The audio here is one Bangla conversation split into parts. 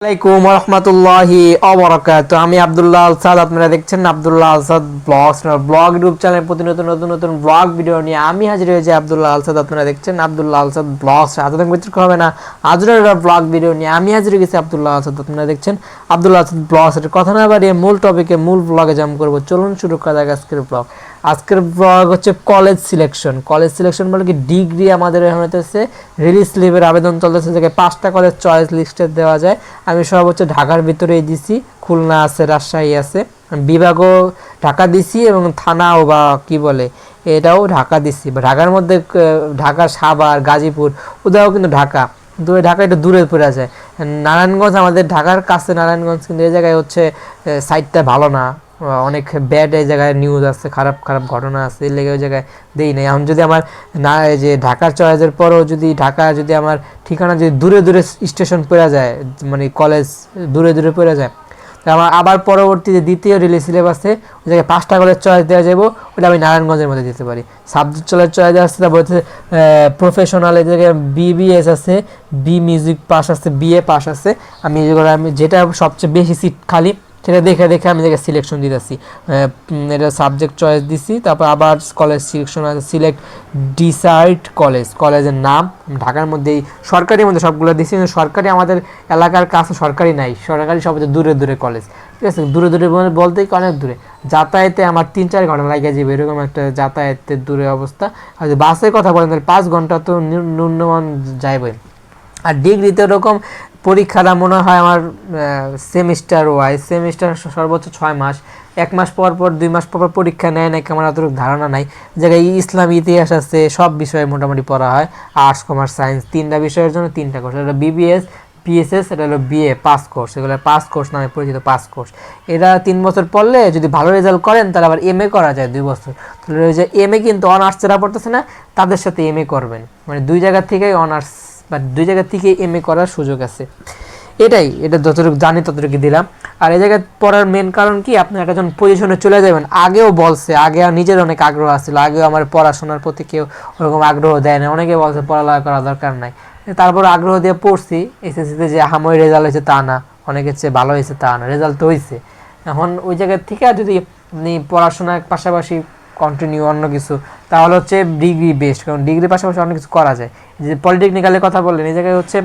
আসসালামু আলাইকুম রহমতুল্লাহি ওয়া আমি আব্দুল্লাহ আলসাদ। আপনারা দেখছেন আব্দুল্লাহ আলসাদ ব্লগ ইউটিউব চ্যানেল। প্রতিনিয়ত নতুন নতুন ব্লগ ভিডিও নিয়ে আমি হাজির হয়েছি আব্দুল্লাহ আলসাদ। আপনারা দেখছেন আব্দুল্লাহ আলসাদ ব্লগস। আধুনিক বিতর্ক হবে না, আজকের ব্লগ ভিডিও নিয়ে আমি হাজির হয়ে গেছি আব্দুল্লাহ আলসাদ। আপনারা দেখছেন আব্দুল্লাহ আলসাদ ব্লগস। কথা না বাড়িয়ে মূল টপিকে মূল ব্লগে জাম্প করবো। চলুন শুরু করা যাক আজকের ব্লগ। আজকের ব্লগ হচ্ছে কলেজ সিলেকশন বলে কি ডিগ্রি আমাদের এখন হচ্ছে রিলিজ স্লিপের আবেদন চলতেছে, যে 5টা কলেজ চয়েস লিস্টে দেওয়া যায়। আমি সর্বোচ্চ ঢাকার ভিতরেই দিছি, খুলনা আছে, রাজশাহী আছে, বিভাগও ঢাকা দিছি এবং থানাও বা কি বলে এটাও ঢাকা দিছি। বা ঢাকার মধ্যে ঢাকা, সাভার, গাজীপুর ওটাও কিন্তু ঢাকা, কিন্তু ঢাকা একটু দূরে পড়ে যায়। নারায়ণগঞ্জ আমাদের ঢাকার কাছে নারায়ণগঞ্জ, কিন্তু এই জায়গায় হচ্ছে সাইটটা ভালো না, অনেক ব্যাড এই জায়গায় নিউজ আছে, খারাপ খারাপ ঘটনা আছে, এর লেগে ওই জায়গায় দেই নাই। এখন যদি আমার না এই যে ঢাকার চয়েসের পরও যদি ঢাকা যদি আমার ঠিকানা যদি দূরে দূরে স্টেশন পড়ে যায়, মানে কলেজ দূরে দূরে পড়ে যায়, তা আমার আবার পরবর্তীতে দ্বিতীয় রিলিজ সিলেবাসে ওই জায়গায় 5টা কলেজ চয়েস দেওয়া যাবো, ওটা আমি নারায়ণগঞ্জের মধ্যে দিতে পারি। সাবজেক্ট চলের চয়েস আসছে, তারপর হচ্ছে প্রফেশনাল, এই জায়গায় বিবিএস আছে, বি মিউজিক পাস আছে, বিএ পাস আছে। আমি যেটা সবচেয়ে বেশি সিট খালি সেটা দেখে দেখে আমি জায়গায় সিলেকশন দিতেছি। এটা সাবজেক্ট চয়েস দিছি, তারপর আবার কলেজ সিলেকশন আছে, সিলেক্ট ডিসাইড কলেজের নাম ঢাকার মধ্যেই সরকারির মধ্যে সবগুলো দিছি, কিন্তু সরকারি আমাদের এলাকার কাছে সরকারি নাই, সরকারি সবচেয়ে দূরে দূরে কলেজ। ঠিক আছে, দূরে দূরে বলতেই অনেক দূরে, যাতায়াতে আমার 3-4 ঘন্টা লাগে যাবে, এরকম একটা যাতায়াতের দূরে অবস্থা। আর যদি বাসের কথা বলেন তাহলে 5 ঘন্টা তো ন্যূনমান যাইবে। আর ডিগ্রিতে ওরকম পরীক্ষাটা মনে হয় আমার সেমিস্টার সর্বোচ্চ 6 মাস, 1 মাস পর পর 2 মাস পর পর পরীক্ষা নেয় নাকি আমার অতটুকু ধারণা নাই। জায়গায় ইসলাম ইতিহাস আছে, সব বিষয়ে মোটামুটি পড়া হয়, আর্টস কমার্স সায়েন্স 3টা বিষয়ের জন্য 3টা কোর্স। এটা বিবিএস, পিএসএস, এটা হলো বিএ পাস কোর্স, এগুলো পাস কোর্স নামে পরিচিত, পাস কোর্স। এরা 3 বছর পড়লে যদি ভালো রেজাল্ট করেন তাহলে আবার এমএ করা যায় 2 বছর। তাহলে ওই যে এমএ কিন্তু অনার্স যারা পড়তেছে না তাদের সাথে এমএ করবেন, মানে 2 জায়গা থেকেই অনার্স বা 2 জায়গা থেকে এমএ করার সুযোগ আছে। এটা যতটুকু জানি ততটুকু দিলাম। আর এই জায়গায় পড়ার মেন কারণ কি, আপনি একটা যখন পজিশনে চলে যাবেন, আগেও বলছে, আগে নিজের অনেক আগ্রহ আছিল, আগেও আমার পড়াশোনার প্রতি কেউ ওরকম আগ্রহ দেয় না, অনেকে বলছে পড়ালেখা করা দরকার নাই, তারপর আগ্রহ দিয়ে পড়ছি। এসএসসিতে যে হাময় রেজাল্ট হয়েছে তা না, অনেকের চেয়ে ভালো হয়েছে তা না, রেজাল্ট তো হয়েছে। এখন ওই জায়গা থেকে যদি আপনি পড়াশোনার পাশাপাশি কন্টিনিউ অন্য কিছু, তাহলে হচ্ছে ডিগ্রি বেস্ট, কারণ ডিগ্রির পাশাপাশি অনেক কিছু করা যায়। যে পলিটেকনিক্যালের কথা বললেন, এই জায়গায় হচ্ছে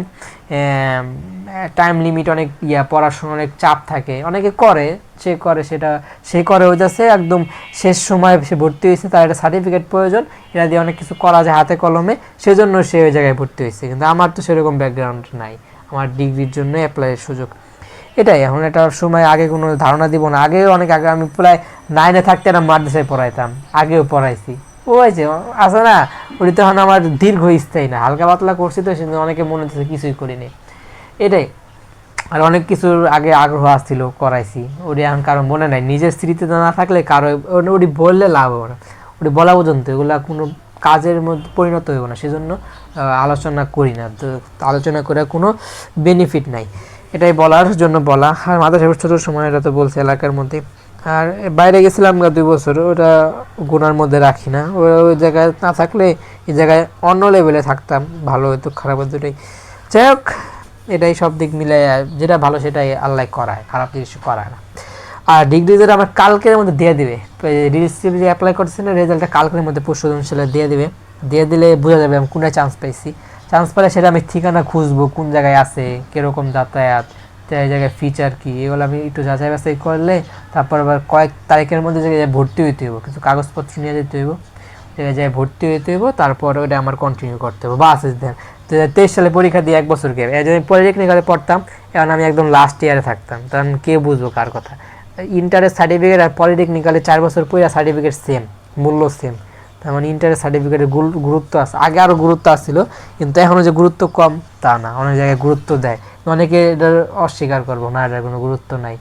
টাইম লিমিট অনেক, পড়াশোনা অনেক চাপ থাকে, অনেকে করে, সে করে ওই যাচ্ছে একদম শেষ সময় সে ভর্তি হয়েছে, তার একটা সার্টিফিকেট প্রয়োজন, এটা দিয়ে অনেক কিছু করা যায় হাতে কলমে, সেজন্য সে ওই জায়গায় ভর্তি হয়েছে। কিন্তু আমার তো সেরকম ব্যাকগ্রাউন্ড নাই, আমার ডিগ্রির জন্য অ্যাপ্লাইয়ের সুযোগ এটাই। এখন এটা সময় আগে কোনো ধারণা দিব না, আগেও অনেক আগে আমি প্রায় 9-এ থাকতে না মাদ্রাসায় পড়াইতাম, আগেও পড়াইছি, ও হয়েছে আছে না, ওটি তখন আমার দীর্ঘ স্থায়ী না, হালকা পাতলা করছি, তো সেজন্য অনেকে মনে হচ্ছে কিছুই করিনি, এটাই। আর অনেক কিছুর আগে আগ্রহ আসছিল, করাইছি, ওটি এখন কারো মনে নাই, নিজের স্মৃতিতে না থাকলে কারো ওটি বললে লাভ হবে না, ওটি বলা পর্যন্ত, এগুলো কোনো কাজের মধ্যে পরিণত হইব না, সেজন্য আলোচনা করি না, তো আলোচনা করে কোনো বেনিফিট নাই, এটাই বলার জন্য বলা। আর মাদ্রাসায় ছোটোর সময় এটা তো বলছে এলাকার মধ্যে। আর বাইরে গেছিলাম 2 বছর, ওটা গুণার মধ্যে রাখি না, ওই জায়গায় না থাকলে এই জায়গায় অন্য লেভেলে থাকতাম, ভালো হয়তো খারাপ হতো, এটাই। যাই হোক, এটাই সব দিক মিলে যেটা ভালো সেটাই আল্লাহ করায়, খারাপ জিনিস করায় না। আর ডিগ্রি যেটা আমার কালকের মধ্যে দিয়ে দিবে, রিসিভ যে অ্যাপ্লাই করছে না, রেজাল্টটা কালকের মধ্যে পরশুদিন দিয়ে দিলে বোঝা যাবে আমি কোনটায় চান্স পাইছি। চান্স পেলে সেটা আমি ঠিকানা খুঁজবো, কোন জায়গায় আছে, কীরকম যাতায়াত, এই জায়গায় ফিচার কী, এগুলো আমি একটু যাচাই বাছাই করলে তারপর আবার কয়েক তারিখের মধ্যে জায়গায় ভর্তি হইতে হইব, কিছু কাগজপত্র নিয়ে যেতে হইব, জায়গায় ভর্তি হইতে হইব, তারপর ওটা আমার কন্টিনিউ করতে হবে। বাস দেন 2023 সালে পরীক্ষা দিয়ে 1 বছর গেলে, যদি পলিটেকনিক্যালে পড়তাম এখন আমি একদম লাস্ট ইয়ারে থাকতাম, তখন কে বুঝবো কার কথা। ইন্টারের সার্টিফিকেট আর পলিটেকনিক্যালে 4 বছর পড়ে সার্টিফিকেট সেম, মূল্য সেম, তার মানে ইন্টারের সার্টিফিকেটের গুরুত্ব আছে, আগে আরও গুরুত্ব আসছিল, কিন্তু এখনও যে গুরুত্ব কম তা না, অনেক জায়গায় গুরুত্ব দেয়, অনেকে এটার অস্বীকার করবো না, এটার কোনো গুরুত্ব নাই,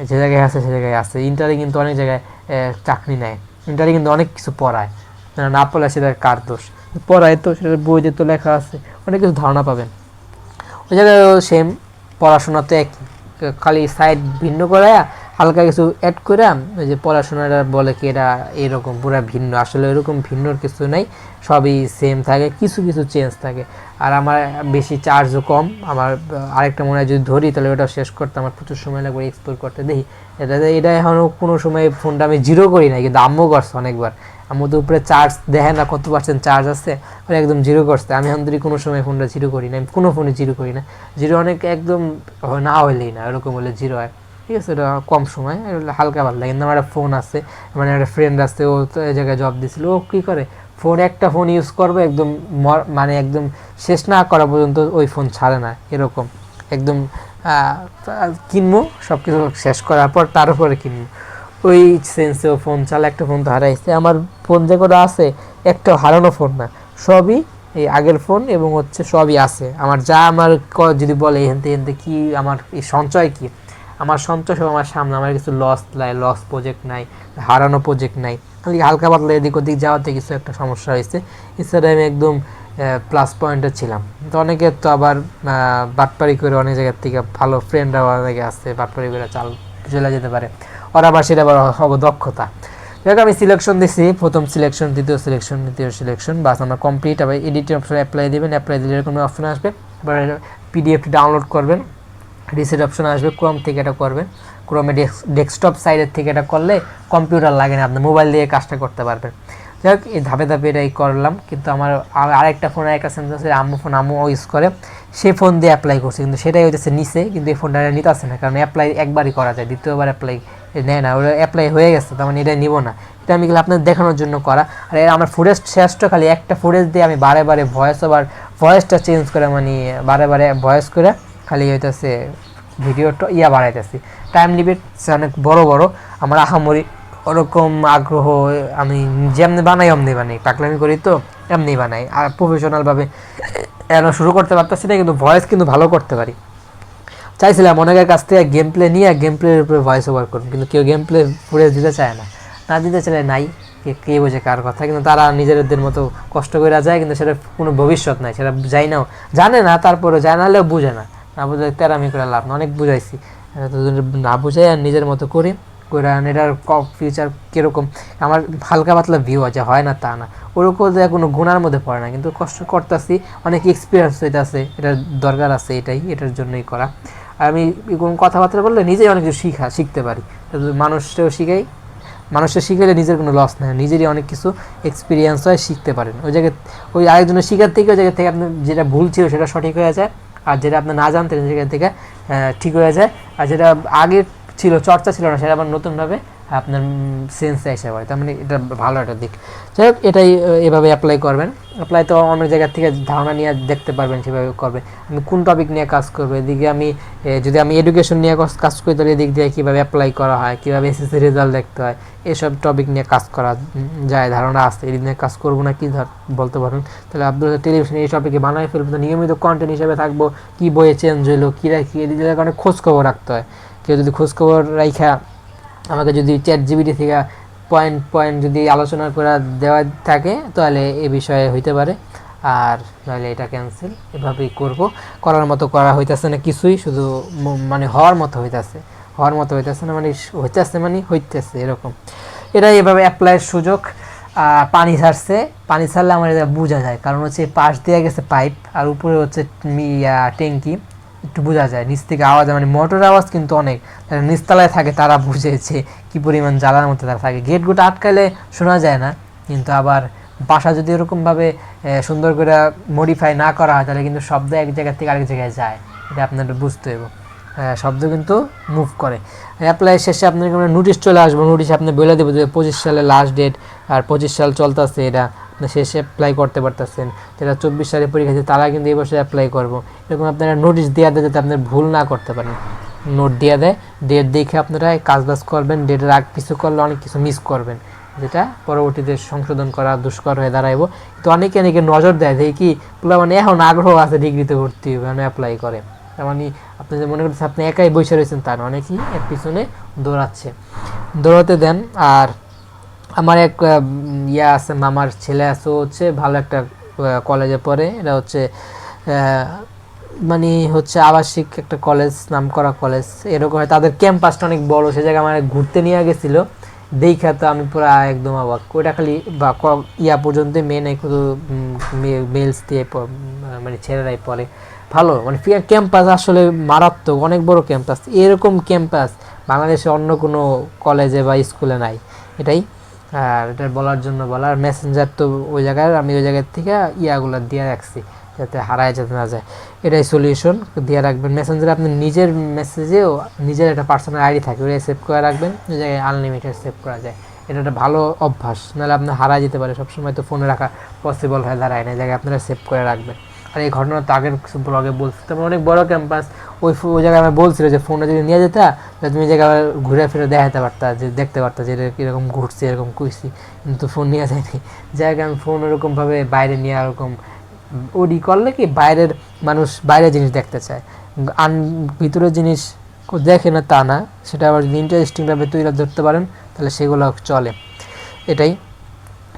যে জায়গায় আছে সে জায়গায় আছে। ইন্টারে কিন্তু অনেক জায়গায় চাকরি নেয়, ইন্টারে কিন্তু অনেক কিছু পড়ায়, না পড়লে সেটা কার দোষ, পড়ায় তো সেটার বইতে তো লেখা আছে, অনেক কিছু ধারণা পাবেন। ওই জায়গায় সেম পড়াশোনা তো একই, খালি সাইড ভিন্ন করে হালকা কিছু অ্যাড করে ওই যে পড়াশোনাটা বলে কি এরা এরকম পুরো ভিন্ন, আসলে এরকম ভিন্নর কিছু নাই, সবই সেম থাকে, কিছু কিছু চেঞ্জ থাকে। আর আমার বেশি চার্জও কম, আমার আরেকটা মনে হয় যদি ধরি তাহলে ওটা শেষ করতে আমার প্রচুর সময় লাগবে এক্সপ্লোর করতে। দেখি এটা এখনও কোনো সময় ফোনটা আমি জিরো করি না, কিন্তু আম্মু করছে অনেকবার। আম্মু তো উপরে চার্জ দেখে না কত পার্সেন্ট চার্জ আছে, ওরা একদম জিরো করছে। আমি এখন ধরি কোনো সময় ফোনটা জিরো করি না, আমি কোনো ফোনে জিরো করি না। জিরো অনেক একদম না হইলেই না, এরকম হলে জিরো হয়, ঠিক আছে, এটা কম সময় হালকা পাতলা। কিন্তু আমার একটা ফোন আছে, মানে একটা ফ্রেন্ড আছে, ও তো এই জায়গায় জব দিছিল, ও কী করে একটা ফোন ইউজ করবে একদম মানে একদম শেষ না করা পর্যন্ত ওই ফোন ছাড়ে না, এরকম একদম কিনবো সব কিছু শেষ করার পর তার উপরে কিনবো, ওই সেন্সে ও ফোন চালা। একটা ফোন তো হারাইছে, আমার ফোন যে কটা আছে একটা হারানো ফোন না, সবই এই আগের ফোন এবং হচ্ছে সবই আছে আমার। যা আমার যদি বলে এনতে এনতে কি আমার এই সঞ্চয় কি, আমার সঞ্চয় সব আমার সামনে, আমার কিছু লস প্রজেক্ট নাই, হারানো প্রজেক্ট নাই, খালি হালকা পাতলা এদিক ওদিক যাওয়াতে কিছু একটা সমস্যা হয়েছে, এছাড়া আমি একদম প্লাস পয়েন্টে ছিলাম। তো অনেকে তো আবার বাটপারি করে অনেক জায়গার থেকে ভালো ফ্রেন্ডরাও অনেকে আসছে, বাটপারি করে চলে যেতে পারে, ওরা আবার সেটা আবার দক্ষতা। দেখ আমি সিলেকশন দিছি, প্রথম সিলেকশন, দ্বিতীয় সিলেকশন, তৃতীয় সিলেকশন, বাস আমার কমপ্লিট। আবার এডিটিং অপশন অ্যাপ্লাই দেবেন, অ্যাপ্লাই দিলে এরকম অপশন আসবে, এবার পিডিএফটি ডাউনলোড করবেন, রিসেট অপশন আসবে, ক্রোম থেকে এটা করবেন, ক্রোমে ডেস্কটপ সাইডের থেকে এটা করলে কম্পিউটার লাগে না, আপনি মোবাইল দিয়ে কাজটা করতে পারবেন। যাই হোক এই ধাপে ধাপে এটাই করলাম, কিন্তু আমার আরেকটা ফোন একটা সেন্সার আম্মু ফোন আম্মু ইউজ করে, সেই ফোন দিয়ে অ্যাপ্লাই করছে, কিন্তু সেটাই হচ্ছে নিচে, কিন্তু এই ফোনটা নিতে আসে না, কারণ অ্যাপ্লাই একবারই করা যায়, দ্বিতীয়বার অ্যাপ্লাই নেয় না, ওরা অ্যাপ্লাই হয়ে গেছে, তার মানে এটা নিব না। এটা আমি গেলে আপনার দেখানোর জন্য করা। আর আমার ফুটেজ শেষটা খালি একটা ফুটেজ দিয়ে আমি বারে বারে ভয়েসটা চেঞ্জ করে, মানে বারে বারে ভয়েস করে খালি হইতেছে ভিডিওটা বাড়াইতেছি। টাইম লিমিট অনেক বড় বড়, আমার আহামরি ওরকম আগ্রহ, আমি যেমনি বানাই অমনি বানাই, পাগলামি করি তো এমনি বানাই, আর প্রফেশনালভাবে এখনো শুরু করতে পারতেছি না, কিন্তু ভয়েস কিন্তু ভালো করতে পারি। চাইছিলাম অনেকের কাছ থেকে গেম প্লে নিয়ে গেম প্লের উপরে ভয়েস ওভার করুন, কিন্তু কেউ গেম প্লে ফুটেজ দিতে চায় না, না দিতে চাইলে নাই, কে বোঝে কার কথা। কিন্তু তারা নিজেদের মতো কষ্ট করে যায়, কিন্তু সেটা কোনো ভবিষ্যৎ নাই, সেটা জানে না, তারপরে জানালেও বুঝে না, না বুঝে তেরামি করে লাভ না, অনেক বুঝাইছি, না বুঝাই আর নিজের মতো করি করে। এটার ফিউচার কীরকম আমার হালকা পাতলা ভিউ আছে, হয় না তা না, ওরকম যে কোনো গুণার মধ্যে পড়ে না, কিন্তু কষ্ট করতেছি, অনেক এক্সপিরিয়েন্স হইতেছে, এটার দরকার আছে, এটার জন্যই করা। আর আমি কোনো কথাবার্তা বললে নিজেই অনেক কিছু শিখতে পারি, মানুষকেও শিখাই, মানুষের শিখাইলে নিজের কোনো লস নেই, নিজেরই অনেক কিছু এক্সপিরিয়েন্স হয়, শিখতে পারেন। ওই জায়গায় ওই আরেকজনের শিখার থেকে ওই জায়গা থেকে আপনার যেটা ভুল ছিল সেটা সঠিক হয়ে যায়, আর যেটা আপনি না জানতেন সেখান থেকে ঠিক হয়ে যায়, আর যেটা আগে ছিল চর্চা ছিল না সেটা আবার নতুনভাবে আপনার সেন্সে এসে হয়, তার মানে এটা ভালো একটা দিক। যাই হোক এটাই এভাবে অ্যাপ্লাই করবেন, অ্যাপ্লাই তো অনেক জায়গার থেকে ধারণা নিয়ে দেখতে পারবেন সেভাবে করবে। আমি কোন টপিক নিয়ে কাজ করবো, এদিকে আমি যদি আমি এডুকেশন নিয়ে কাজ করি তাহলে এদিক দিয়ে কীভাবে অ্যাপ্লাই করা হয়, কীভাবে এসএসসি রেজাল্ট দেখতে হয়, এসব টপিক নিয়ে কাজ করা যায়, ধারণা আছে। এদিক নিয়ে কাজ করবো না কি বলতে পারেন, তাহলে আপনার টেলিভিশনে এই টপিকে বানাই ফেলবো, নিয়মিত কন্টেন্ট হিসেবে থাকবো, কী বইয়ে চেঞ্জ হইলো, কী রাখি, এদিক দিয়ে অনেক খোঁজখবর রাখতে হয়। কেউ যদি খোঁজখবর রাখা আমাকে যদি ChatGPT থেকে পয়েন্ট যদি আলোচনা করা দেওয়া থাকে তাহলে এ বিষয়ে হইতে পারে, আর নাহলে এটা ক্যান্সেল। এভাবেই করার মতো করা হইতেছে না কিছুই, শুধু মানে হওয়ার মতো হইতেছে না, মানে হইতেছে এরকম। এটাই এভাবে অ্যাপ্লাইয়ের সুযোগ। পানি ছাড়লে আমার এটা বোঝা যায়, কারণ হচ্ছে পাশ দিয়ে গেছে পাইপ, আর উপরে হচ্ছে ট্যাঙ্কি, একটু বোঝা যায়, নিচ থেকে আওয়াজ, মানে মোটরের আওয়াজ কিন্তু অনেক, নিচতলায় থাকে তারা বুঝেছে কি পরিমাণ জ্বালার মধ্যে তারা থাকে। গেটগুলো আটকালে শোনা যায় না, কিন্তু আবার বাসা যদি এরকমভাবে সুন্দর করে মডিফাই না করা হয় তাহলে কিন্তু শব্দ এক জায়গা থেকে আরেক জায়গায় যায়, এটা আপনার বুঝতে হবে। শব্দ কিন্তু মুভ করে। অ্যাপ্লাই শেষে আপনার নোটিশ চলে আসবো, নোটিশ আপনি বলে দেবো যে 25 সালে লাস্ট ডেট, আর 25 সাল চলতেছে, এটা শেষে অ্যাপ্লাই করতে পারতেছেন। যারা 24 সালে পরীক্ষা আছে তারা কিন্তু এই বছর অ্যাপ্লাই করবো, এরকম আপনারা নোটিশ দেওয়া দেয় যাতে আপনার ভুল না করতে পারেন। নোট দিয়ে দেয়, ডেট দেখে আপনারা কাজবাজ করবেন, ডেটের আগ পিছু করলে অনেক কিছু মিস করবেন, যেটা পরবর্তীতে সংশোধন করা দুষ্কর হয়ে দাঁড়াইব। তো অনেকে নজর দেয় যে কি মানে এখন আগ্রহ আছে ডিগ্রিতে ভর্তি হবে, মানে অ্যাপ্লাই করে, তার মানে আপনি যে মনে করছেন আপনি একাই বসে রয়েছেন তা না, অনেকেই এর পিছনে দৌড়াতে দেন। আর আমার এক আছে, মামার ছেলে আছে, হচ্ছে ভালো একটা কলেজে পড়ে, এটা হচ্ছে মানে হচ্ছে আবাসিক একটা কলেজ, নামকরা কলেজ এরকম হয়। তাদের ক্যাম্পাসটা অনেক বড়, সে জায়গায় আমার ঘুরতে নিয়ে গেছিলো, দেখা তো আমি পুরো একদম অবাক। ওইটা খালি বা ইয়া পর্যন্ত মেয়ে নাই, শুধু মেলস দিয়ে মানে ছেলেরাই পড়ে। ভালো মানে ক্যাম্পাস আসলে মারাত্মক, অনেক বড় ক্যাম্পাস। এরকম ক্যাম্পাস বাংলাদেশে অন্য কোনো কলেজে বা স্কুলে নাই, এটাই। আর এটা বলার জন্য বলার মেসেঞ্জার তো ওই জায়গায়, আমি ওই জায়গার থেকে ইয়াগুলো দিয়ে রাখছি যাতে হারায় যেতে না যায়, এটাই সলিউশন। দিয়ে রাখবেন মেসেঞ্জারে, আপনি নিজের মেসেজেও নিজের একটা পার্সোনাল আইডি থাকে, ওটাই সেভ করে রাখবেন। ওই জায়গায় আনলিমিটেড সেভ করা যায়, এটা একটা ভালো অভ্যাস, নাহলে আপনার হারায় যেতে পারে। সবসময় তো ফোনে রাখা পসিবল হয়ে দাঁড়ায় না, এই জায়গায় আপনারা সেভ করে রাখবেন। আর এই ঘটনা তো আগের কিছু ব্লগে বলছি, তারপর অনেক বড় ক্যাম্পাস, ওই জায়গায় আমি বলছিল যে ফোনটা যদি নিয়ে যেতা তাহলে তুমি জায়গায় ঘুরে ফিরে দেখাতে পারতা, যে দেখতে পারতা যে এরকম ঘুরছে, এরকম কুইছি, কিন্তু ফোন নিয়ে যায়নি। জায়গায় আমি ফোন ওরকমভাবে বাইরে নিয়ে ওরকম ওডি করলে কি বাইরের মানুষ বাইরের জিনিস দেখতে চায়, ভিতরের জিনিস দেখে না তা না, সেটা আবার যদি ইন্টারেস্টিংভাবে তুলে ধরতে পারেন তাহলে সেগুলো চলে, এটাই।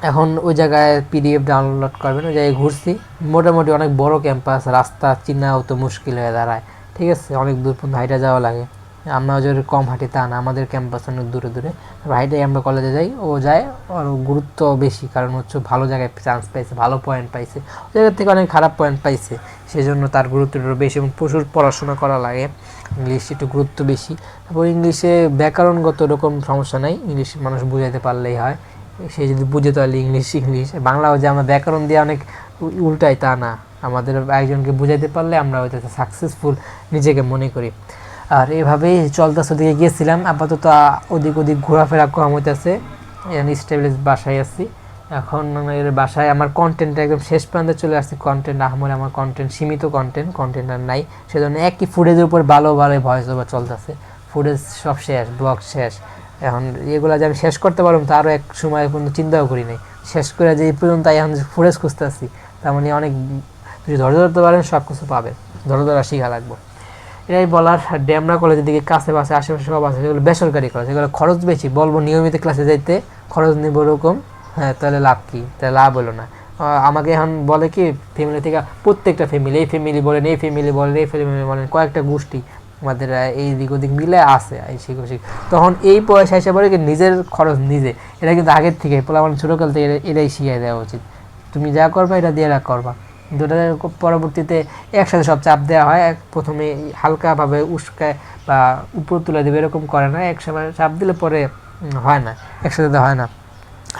এখন ওই জায়গায় পিডিএফ ডাউনলোড করবেন, ওই জায়গায় ঘুরছি, মোটামুটি অনেক বড় ক্যাম্পাস, রাস্তা চিনাও তো মুশকিল হয়ে দাঁড়ায়, ঠিক আছে, অনেক দূর পর্যন্ত হাইটা যাওয়া লাগে। আমরা যে কম হাঁটি তা না, আমাদের ক্যাম্পাস অনেক দূরে দূরে, হাইটাই আমরা কলেজে যাই, ও যায়, আর গুরুত্ব বেশি, কারণ হচ্ছে ভালো জায়গায় চান্স পাইছে, ভালো পয়েন্ট পাইছে, ওই জায়গার থেকে অনেক খারাপ পয়েন্ট পাইছে, সেই জন্য তার গুরুত্বটা বেশি এবং প্রচুর পড়াশোনা করা লাগে, ইংলিশ একটু গুরুত্ব বেশি। তারপর ইংলিশে ব্যাকরণগত এরকম সমস্যা নাই, ইংলিশ মানুষ বুঝাইতে পারলেই হয়, সে যদি বুঝে তাহলে ইংলিশ। বাংলাও যে আমরা ব্যাকরণ দিয়ে অনেক উল্টাই তা না, আমাদের একজনকে বুঝাইতে পারলে আমরা হয়তো সাকসেসফুল নিজেকে মনে করি। আর এভাবেই চলতেছে, ওদিকে গিয়েছিলাম, আপাতত ওদিক ওদিক ঘোরাফেরা কম হইতেছে, স্টেবলিশ বাসায় আছি এখন। এর বাসায় আমার কন্টেন্ট একদম শেষ প্রান্তে চলে আসছে, কন্টেন্ট আহমরে আমার কন্টেন্ট সীমিত, কন্টেন্ট আর নাই, সেজন্য একই ফুটেজের উপর ভালো ভয়েস ওভার চলতেছে, ফুটেজ সব শেষ, ব্লগ শেষ। এখন এগুলো যে আমি শেষ করতে পারলাম তারও এক সময় পর্যন্ত চিন্তাও করি নাই, শেষ করে যে এই পর্যন্ত এখন ফুটেজ খুঁজতে আসছি, তার মানে অনেক যদি ধৈর্য ধরতে পারেন সব কিছু পাবেন, ধৈর্য ধরা শিখা লাগবে, এটাই বলার। ড্যামরা কলেজের দিকে কাছে পাশে আশেপাশে সব আছে, সেগুলো বেসরকারি কলেজ, এগুলো খরচ বেশি, বলবো নিয়মিত ক্লাসে যাইতে খরচ নেব ওরকম, হ্যাঁ তাহলে লাভ কি, তাহলে লাভ হলো না। আমাকে এখন বলে কি ফ্যামিলি থেকে, প্রত্যেকটা ফ্যামিলি, এই ফ্যামিলি বলেন, এই ফ্যামিলি বলেন, এই ফ্যামিলি বলেন, কয়েকটা গোষ্ঠী আমাদের এই দিক ওদিক মিলে আছে, এই শিখ, তখন এই পয়সা হিসেবে কি নিজের খরচ নিজে, এটা কিন্তু আগের থেকে পোলাপান ছোটোকাল থেকে এটাই শিখিয়ে দেওয়া উচিত, তুমি যা করবা এটা দিয়ে করবা, দুটা পরবর্তীতে একসাথে সব চাপ দেওয়া হয়, প্রথমে হালকাভাবে উস্কায় বা উপর তুলে দেবে এরকম করে না, একসময় চাপ দিলে পরে হয় না, একসাথে হয় না।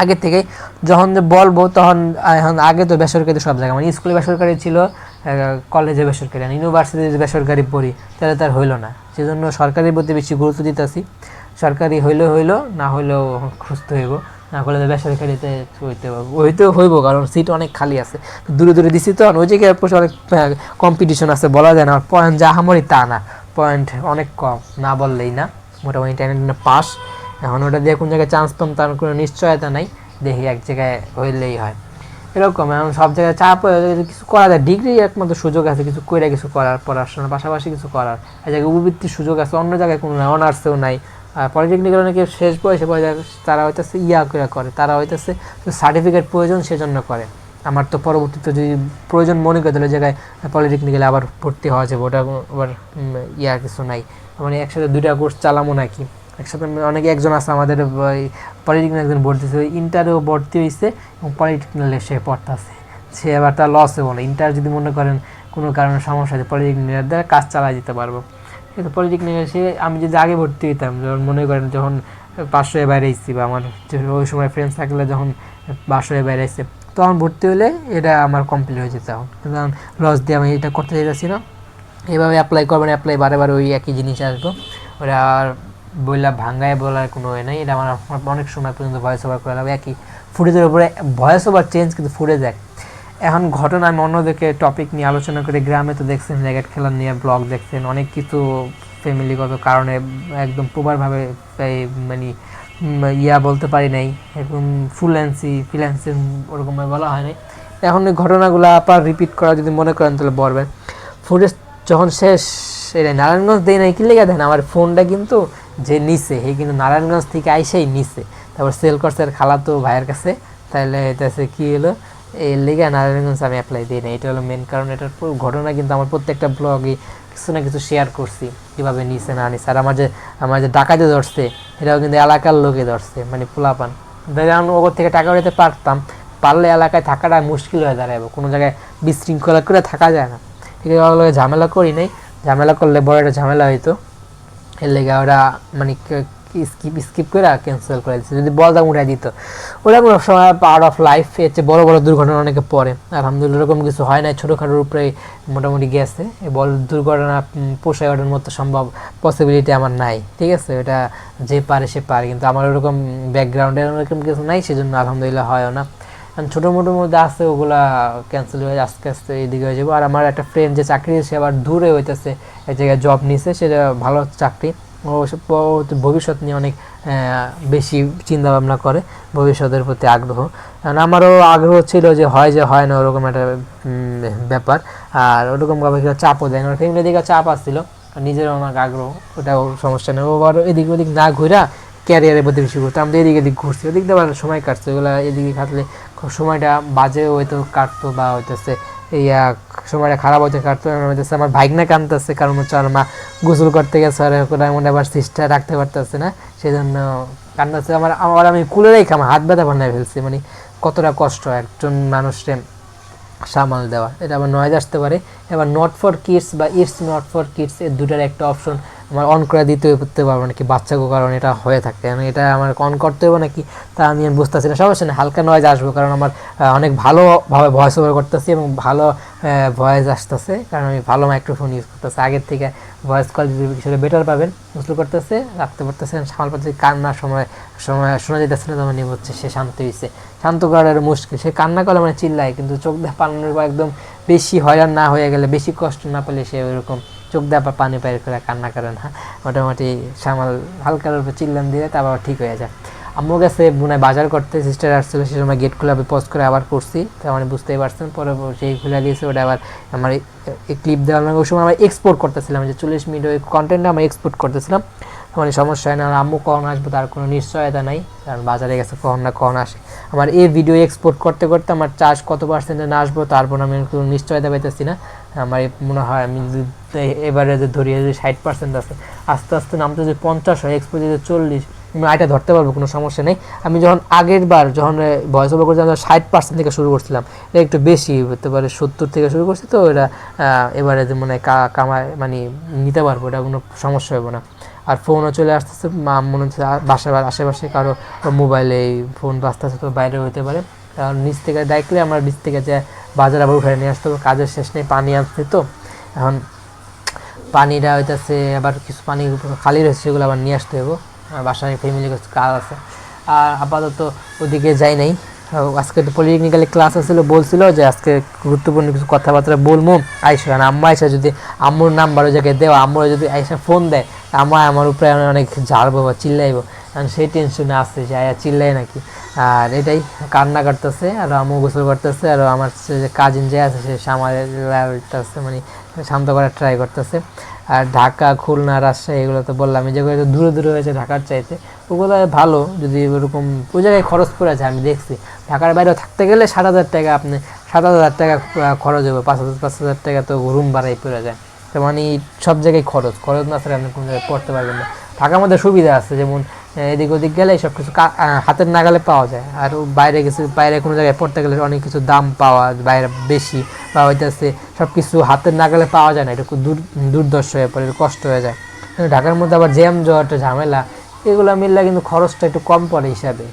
আগের থেকে যখন বলবো তখন, এখন আগে তো বেসরকারি সব জায়গায়, মানে স্কুলে বেসরকারি ছিল, কলেজে বেসরকারি, ইউনিভার্সিটিতে বেসরকারি পড়ি, তাহলে তার হইলো না, সেজন্য সরকারির প্রতি বেশি গুরুত্ব দিতেছি, সরকারি হইলো না হইলেও খুঁজতে হইব, না হলে বেসরকারিতে হইতেও হইব, কারণ সিট অনেক খালি আছে, দূরে দূরে দিছি তো, ওই জায়গায় অনেক কম্পিটিশন আছে, বলা যায় না, আর পয়েন্ট যা আমারই তা না, পয়েন্ট অনেক কম, না বললেই না, মোটামুটি 10 পাস। এখন ওটা দিয়ে কোন জায়গায় চান্স পাম তার কোনো নিশ্চয়তা নাই, দেখি এক জায়গায় হইলেই হয়, এরকম। এখন সব জায়গায় চাপ কিছু করা যায়, ডিগ্রি একমাত্র সুযোগ আছে কিছু করে, কিছু করার, পড়াশোনার পাশাপাশি কিছু করার, এই জায়গায় উপবৃত্তির সুযোগ আছে, অন্য জায়গায় কোনো নাই, অনার্সেও নাই। আর পলিটেকনিক্যাল অনেকে শেষ বয়সে তারা হইতেছে করে, তারা হইতেছে সার্টিফিকেট প্রয়োজন সেজন্য করে, আমার তো পরবর্তীতে যদি প্রয়োজন মনে করে তাহলে জায়গায় পলিটেকনিক্যালে আবার ভর্তি হওয়া যাবে, ওটা আবার কিছু নাই, মানে একসাথে দুইটা কোর্স চালামো নাকি একসাথে। অনেকে একজন আছে আমাদের পলিটেকনিক্যাল একজন ভর্তি হয়েছে, ইন্টারেও ভর্তি হয়েছে এবং পলিটেকনিক্যালে সে পড়তেছে, সে আবার তার লসে বলে, ইন্টার যদি মনে করেন কোনো কারণে সমস্যা আছে পলিটেকনিক্যাল দ্বারা কাজ চালাই দিতে পারবো, কিন্তু পলিটেকনিক্যাল সে আমি যদি আগে ভর্তি হইতাম, যখন মনে করেন যখন 500 বাইরে এসেছি, বা আমার ওই সময় ফ্রেন্ডস থাকলে যখন 500 বাইরে এসছে, তখন ভর্তি হলে এটা আমার কমপ্লিট হয়ে যেত, এখন কিন্তু লস দিয়ে আমি এটা করতে চাইতেছি না। এভাবে অ্যাপ্লাই করবেন, অ্যাপ্লাই বারে বারে ওই একই জিনিস আসবো, ওরা আর বইলা ভাঙ্গায় বলার কোনো ওয়ে নেই, এটা আমার অনেক সময় পর্যন্ত ভয়েস ওভার করা লাগবে, একই ফুটেজের উপরে ভয়েস ওভার চেঞ্জ, কিন্তু ফুটেজ এক। এখন ঘটনা আমি অন্যদিকে টপিক নিয়ে আলোচনা করি, গ্রামে তো দেখছেন র্যাকেট খেলা নিয়ে ব্লগ দেখছেন, অনেক কিছু ফ্যামিলিগত কারণে একদম প্রবারভাবে মানে বলতে পারি নাই, একদম ফ্রিল্যান্সিং ওরকমভাবে বলা হয় নাই। এখন এই ঘটনাগুলো আবার রিপিট করা যদি মনে করেন তাহলে বলবেন, ফুটেজ যখন শেষ, এটা নারায়ণগঞ্জ দেয় নাই, কি লেগে দেন আমার ফোনটা কিন্তু যে নিছে হে কিন্তু নারায়ণগঞ্জ থেকে আইসেই নিছে, তারপর সেল করছে আর খালাতো ভাইয়ের কাছে, তাহলে এটা কি হলো, এর লেগে নারায়ণগঞ্জ আমি অ্যাপ্লাই দিই না, এটা হলো মেন কারণ। এটার ঘটনা কিন্তু আমার প্রত্যেকটা ব্লগে কিছু না কিছু শেয়ার করছি, কীভাবে নিছে না নিছে। আর আমার যে ডাকাতে ধরছে এটাও কিন্তু এলাকার লোকে ধরছে, মানে পোলাপান। আমি ওর থেকে টাকা উঠাতে পারতাম, পারলে এলাকায় থাকাটা মুশকিল হয়ে দাঁড়াবে, কোনো জায়গায় বিশৃঙ্খলা করে থাকা যায় না। ঠিক আছে, ওর ঝামেলা করি নাই, ঝামেলা করলে বড় একটা ঝামেলা হইতো। এর লেগে ওরা মানে স্কিপ করে ক্যান্সেল করে দিচ্ছে। যদি বলদাম উঠাই দিত, ওরা কোনো সময় পার্ট অফ লাইফ, এর চেয়ে বড় বড় দুর্ঘটনা অনেকে পড়ে। আলহামদুলিল্লাহ এরকম কিছু হয় না, ছোটোখাটোর উপরে মোটামুটি গেছে। এই বড় দুর্ঘটনা পোষায় ওঠার মতো সম্ভব পসিবিলিটি আমার নাই। ঠিক আছে, এটা যে পারে সে পারে, কিন্তু আমার ওরকম ব্যাকগ্রাউন্ডের ওরকম কিছু নাই, সেজন্য আলহামদুলিল্লাহ হয়ও না। ছোটো মোটোর মধ্যে আছে ওগুলা ক্যান্সেল হয়ে আস্তে আস্তে এইদিকে হয়ে যাবো। আর আমার একটা ফ্রেন্ড যে চাকরি, সে আবার দূরে হইতেছে, এক জায়গায় জব নিছে, সেটা ভালো চাকরি। ও ভবিষ্যৎ নিয়ে অনেক বেশি চিন্তা ভাবনা করে, ভবিষ্যতের প্রতি আগ্রহ। কারণ আমারও আগ্রহ ছিল যে হয় না ওরকম একটা ব্যাপার। আর ওরকমভাবে চাপও দেয় না, ফ্যামিলি দিকে চাপ আসছিল, নিজেরও অনেক আগ্রহ, ওটাও সমস্যা নেই। ও আবার এদিক ওদিক না ঘুরা ক্যারিয়ারের প্রতি বেশি ঘুরতো, আমরা এদিক এদিক ঘুরছি, ওদিক দিয়ে আবার সময় কাটছে। ওগুলো এদিকে কাটলে সময়টা বাজে হয়তো কাটতো, বা হইতেছে এই সময়টা খারাপ হতে কাটতো। হইতেছে আমার ভাইগনা কানতেছে, কারণ হচ্ছে আমার মা গোসল করতে গেছে, আর মনে আবার সিস্টা রাখতে পারতেছে না, সেই জন্য কান্দাচ্ছে। আমার আমি কুলে রেখে আমার হাত ব্যথা বানায় ফেলছি। মানে কতটা কষ্ট একজন মানুষকে সামাল দেওয়া। এটা আবার নয়েজ আসতে পারে। এবার নট ফর কিডস বা ইটস নট ফর কিডস, এর দুটার একটা অপশন আমার অন করে দিতে পারবো নাকি বাচ্চাকে, কারণ এটা হয়ে থাকে। মানে এটা আমার অন করতে হবে নাকি তা আমি বুঝতেছি না। সমস্যা নেই, হালকা নয়েজ আসবো, কারণ আমার অনেক ভালোভাবে ভয়েস ওভার করতেছি এবং ভালো ভয়েস আসতেছে, কারণ আমি ভালো মাইক্রোফোন ইউজ করতেছি। আগের থেকে ভয়েস কোয়ালিটি সেটা বেটার পাবেন। গোসল করতেছে, রাখতে পারতেছেন, সামাল পাচ্ছে, কান্নার সময় শোনা যেতেছে না, তখন নিয়ে হচ্ছে সে শান্ত হয়েছে। শান্ত করার মুশকিল, সে কান্না করে মানে চিল্লায়, কিন্তু চোখ দিয়ে পালানোর পর একদম বেশি হয়রান না হয়ে গেলে, বেশি কষ্ট না পেলে সে ওইরকম চোখ দিয়ে আবার পানি বাইর করে কান্না করে না। মোটামুটি সামাল হালকার উপর চিল্লান দিয়ে তারপর ঠিক হয়ে যায়। আম্মু গেছে মনে বাজার করতে, সিস্টার আসছিল, সে সময় গেট খুলে পজ করে আবার করছি, তার মানে বুঝতেই পারছেন। পরে সেই খুলে দিয়েছে, ওটা আবার আমার এই ক্লিপ দেওয়ার লাগে। ওই সময় আমরা এক্সপোর্ট করতেছিলাম, যে 40 মিনিট ওই কন্টেন্টটা আমরা এক্সপোর্ট করতেছিলাম, মানে সমস্যা হয় না। আর আম্মু কখন আসবো তার কোনো নিশ্চয়তা নাই, কারণ বাজারে গেছে, কখন আসে। আমার এই ভিডিও এক্সপোর্ট করতে করতে আমার চার্জ কত পার্সেন্টে না আসবো তারপর আমি কোনো নিশ্চয়তা পাইতেছি না। আমার মনে হয় আমি এবারে যে ধরি 60% আছে, আস্তে আস্তে নামতে যদি 50 হয়, এক্সপোর্ট যদি 40, এটা ধরতে পারবো, কোনো সমস্যা নেই। আমি যখন আগের বার যখন ভয়েস ওভার করছিলাম 60% থেকে শুরু করছিলাম, এটা একটু বেশি হতে পারে, 70 থেকে শুরু করছি, তো এটা এবারে যে মনে হয় কামায় মানে নিতে পারবো, এটা কোনো সমস্যা হবে না। আর ফোনও চলে আসতেছে, মনে হচ্ছে বাসার আশেপাশে কারো মোবাইলে ফোন বাজতেছে, তো বাইরে হতে পারে। কারণ নিচ থেকে ডাইরেক্টলি আমার নিচ থেকে যে বাজার আবার উঠে নিয়ে আসতে হবে, কাজের শেষ নেই, পানি আসছে, তো এখন পানিটা হইতেছে, আবার কিছু পানি খালি রয়েছে, সেগুলো আবার নিয়ে আসতে হবে। বাসায় ফ্যামিলি কিছু কাজ আছে। আর আপাতত ওদিকে যাই নাই। আজকে তো পলিটেকনিক্যালি ক্লাস আসছিল, বলছিল যে আজকে গুরুত্বপূর্ণ কিছু কথাবার্তা বলবো, আইসা। কারণ আম্মা আইসা যদি আম্মুর নাম্বার ওই জায়গায় দেওয়া, আম্মুর যদি আইসা ফোন দেয়, আমার উপরে অনেক ঝাড়বো বা চিল্লাইবো, কারণ সেই টেনশনে আসছে যে আয়া চিল্লাই নাকি। আর এটাই কান্না করতেছে, আর আম্মু গোসল করতেছে, আর আমার যে কাজিন যে আছে সে সামারতেছে, মানে শান্ত করার ট্রাই করতেছে। আর ঢাকা, খুলনা, রাজশাহী, এগুলো তো বললাম, যেগুলো দূরে দূরে হয়েছে ঢাকার চাইতে, ওগুলো ভালো। যদি ওরকম ওই জায়গায় খরচ পড়ে যায়, আমি দেখছি ঢাকার বাইরেও থাকতে গেলে 7,000 টাকা, আপনি 7,000 টাকা খরচ হবে, 5,000 টাকা তো রুম ভাড়াই পড়ে যায়। তো মানে সব জায়গায় খরচ না ছাড়া আপনি কোনো জায়গায় পড়তে পারবেন না। ঢাকার মধ্যে সুবিধা আছে, যেমন এদিক ওদিক গেলে সব কিছু হাতের নাগালে পাওয়া যায়। আর বাইরে কোনো জায়গায় পড়তে গেলে অনেক কিছু দাম পাওয়া বাইরে বেশি, বা হইতেছে সব কিছু হাতের নাগালে পাওয়া যায় না, এটা খুব দুর্দর্শ হয়ে পড়ে, কষ্ট হয়ে যায়। ঢাকার মধ্যে আবার জ্যাম জট ঝামেলা, এগুলো মিললে কিন্তু খরচটা একটু কম পড়ে হিসাবে।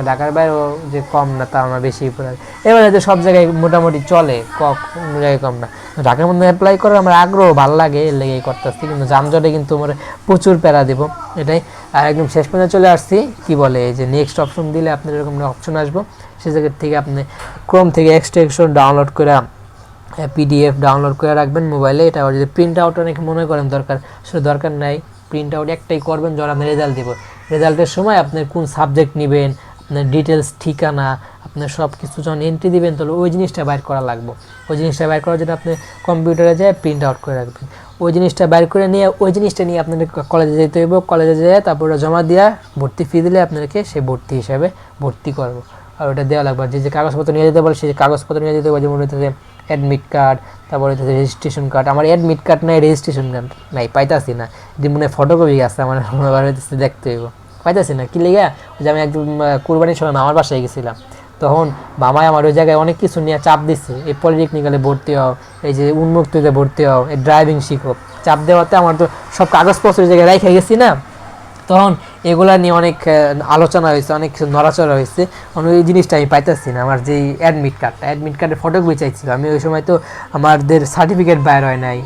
ঢাকার বাইরেও যে কম না, তা আমার বেশি পড়ে। এবারে যে সব জায়গায় মোটামুটি চলে, কোনো জায়গায় কম না। ঢাকার মধ্যে অ্যাপ্লাই করার আমার আগ্রহ ভালো লাগে, এর লেগেই করতেছি, কিন্তু যানজটে কিন্তু আমার প্রচুর প্যারা দেবো, এটাই। আর একদম শেষ পর্যন্ত চলে আসছি, কি বলে এই যে নেক্সট অপশন দিলে আপনার এরকম অপশন আসবো, সে জায়গার থেকে আপনি ক্রোম থেকে এক্সটেনশন ডাউনলোড করে পিডিএফ ডাউনলোড করে রাখবেন মোবাইলে। এটা আবার যদি প্রিন্ট আউট অনেক মনে করেন দরকার, সেটা দরকার নাই। প্রিন্ট আউট একটাই করবেন যখন আপনি রেজাল্ট দিব, রেজাল্টের সময় আপনার কোন সাবজেক্ট নেবেন, আপনার ডিটেলস, ঠিকানা, আপনার সব কিছু যখন এন্ট্রি দিবেন, তাহলে ওই জিনিসটা বাইর করা লাগবে। ওই জিনিসটা বাইর করার জন্য আপনি কম্পিউটারে যেয়ে প্রিন্ট আউট করে রাখবেন। ওই জিনিসটা বাইর করে নিয়ে ওই জিনিসটা নিয়ে আপনাদের কলেজে যেতে হইব, কলেজে যেয়ে তারপরে জমা দেওয়া, ভর্তি ফি দিলে আপনাদেরকে সে ভর্তি হিসাবে ভর্তি করবো। আর ওটা দেওয়া লাগবে। আর যে কাগজপত্র নিয়ে যেতে বলে সেই কাগজপত্র নিয়ে যেতে হবে, যেমন হচ্ছে অ্যাডমিট কার্ড, তারপরে হচ্ছে রেজিস্ট্রেশন কার্ড। আমার অ্যাডমিট কার্ড নাই, রেজিস্ট্রেশন কার্ড নাই, পাইতাছি না। যদি মনে ফটোকপি আছে আমার হইতেছে, দেখতে হইব, পাইতাছি না। কি লেগে যে আমি একদম কুরবানির সময় মামার বাসায় গেছিলাম, তখন মামাই আমার ওই জায়গায় অনেক কিছু নিয়ে চাপ দিচ্ছে, এই পলিটেকনিক্যালে ভর্তি হও, এই যে উন্মুক্ততে ভর্তি হও, এই ড্রাইভিং শিখো। চাপ দেওয়াতে আমার তো সব কাগজপত্র ওই জায়গায় রেখে গেছি না, তখন এগুলা নিয়ে অনেক আলোচনা হয়েছে, অনেক কিছু নড়াচড়া হয়েছে। ওই জিনিসটা আমি পাইতেছি না। আমার যেই অ্যাডমিট কার্ডের ফটোকপি চাইছিল, আমি ওই সময় তো আমাদের সার্টিফিকেট বাইর হয় নাই,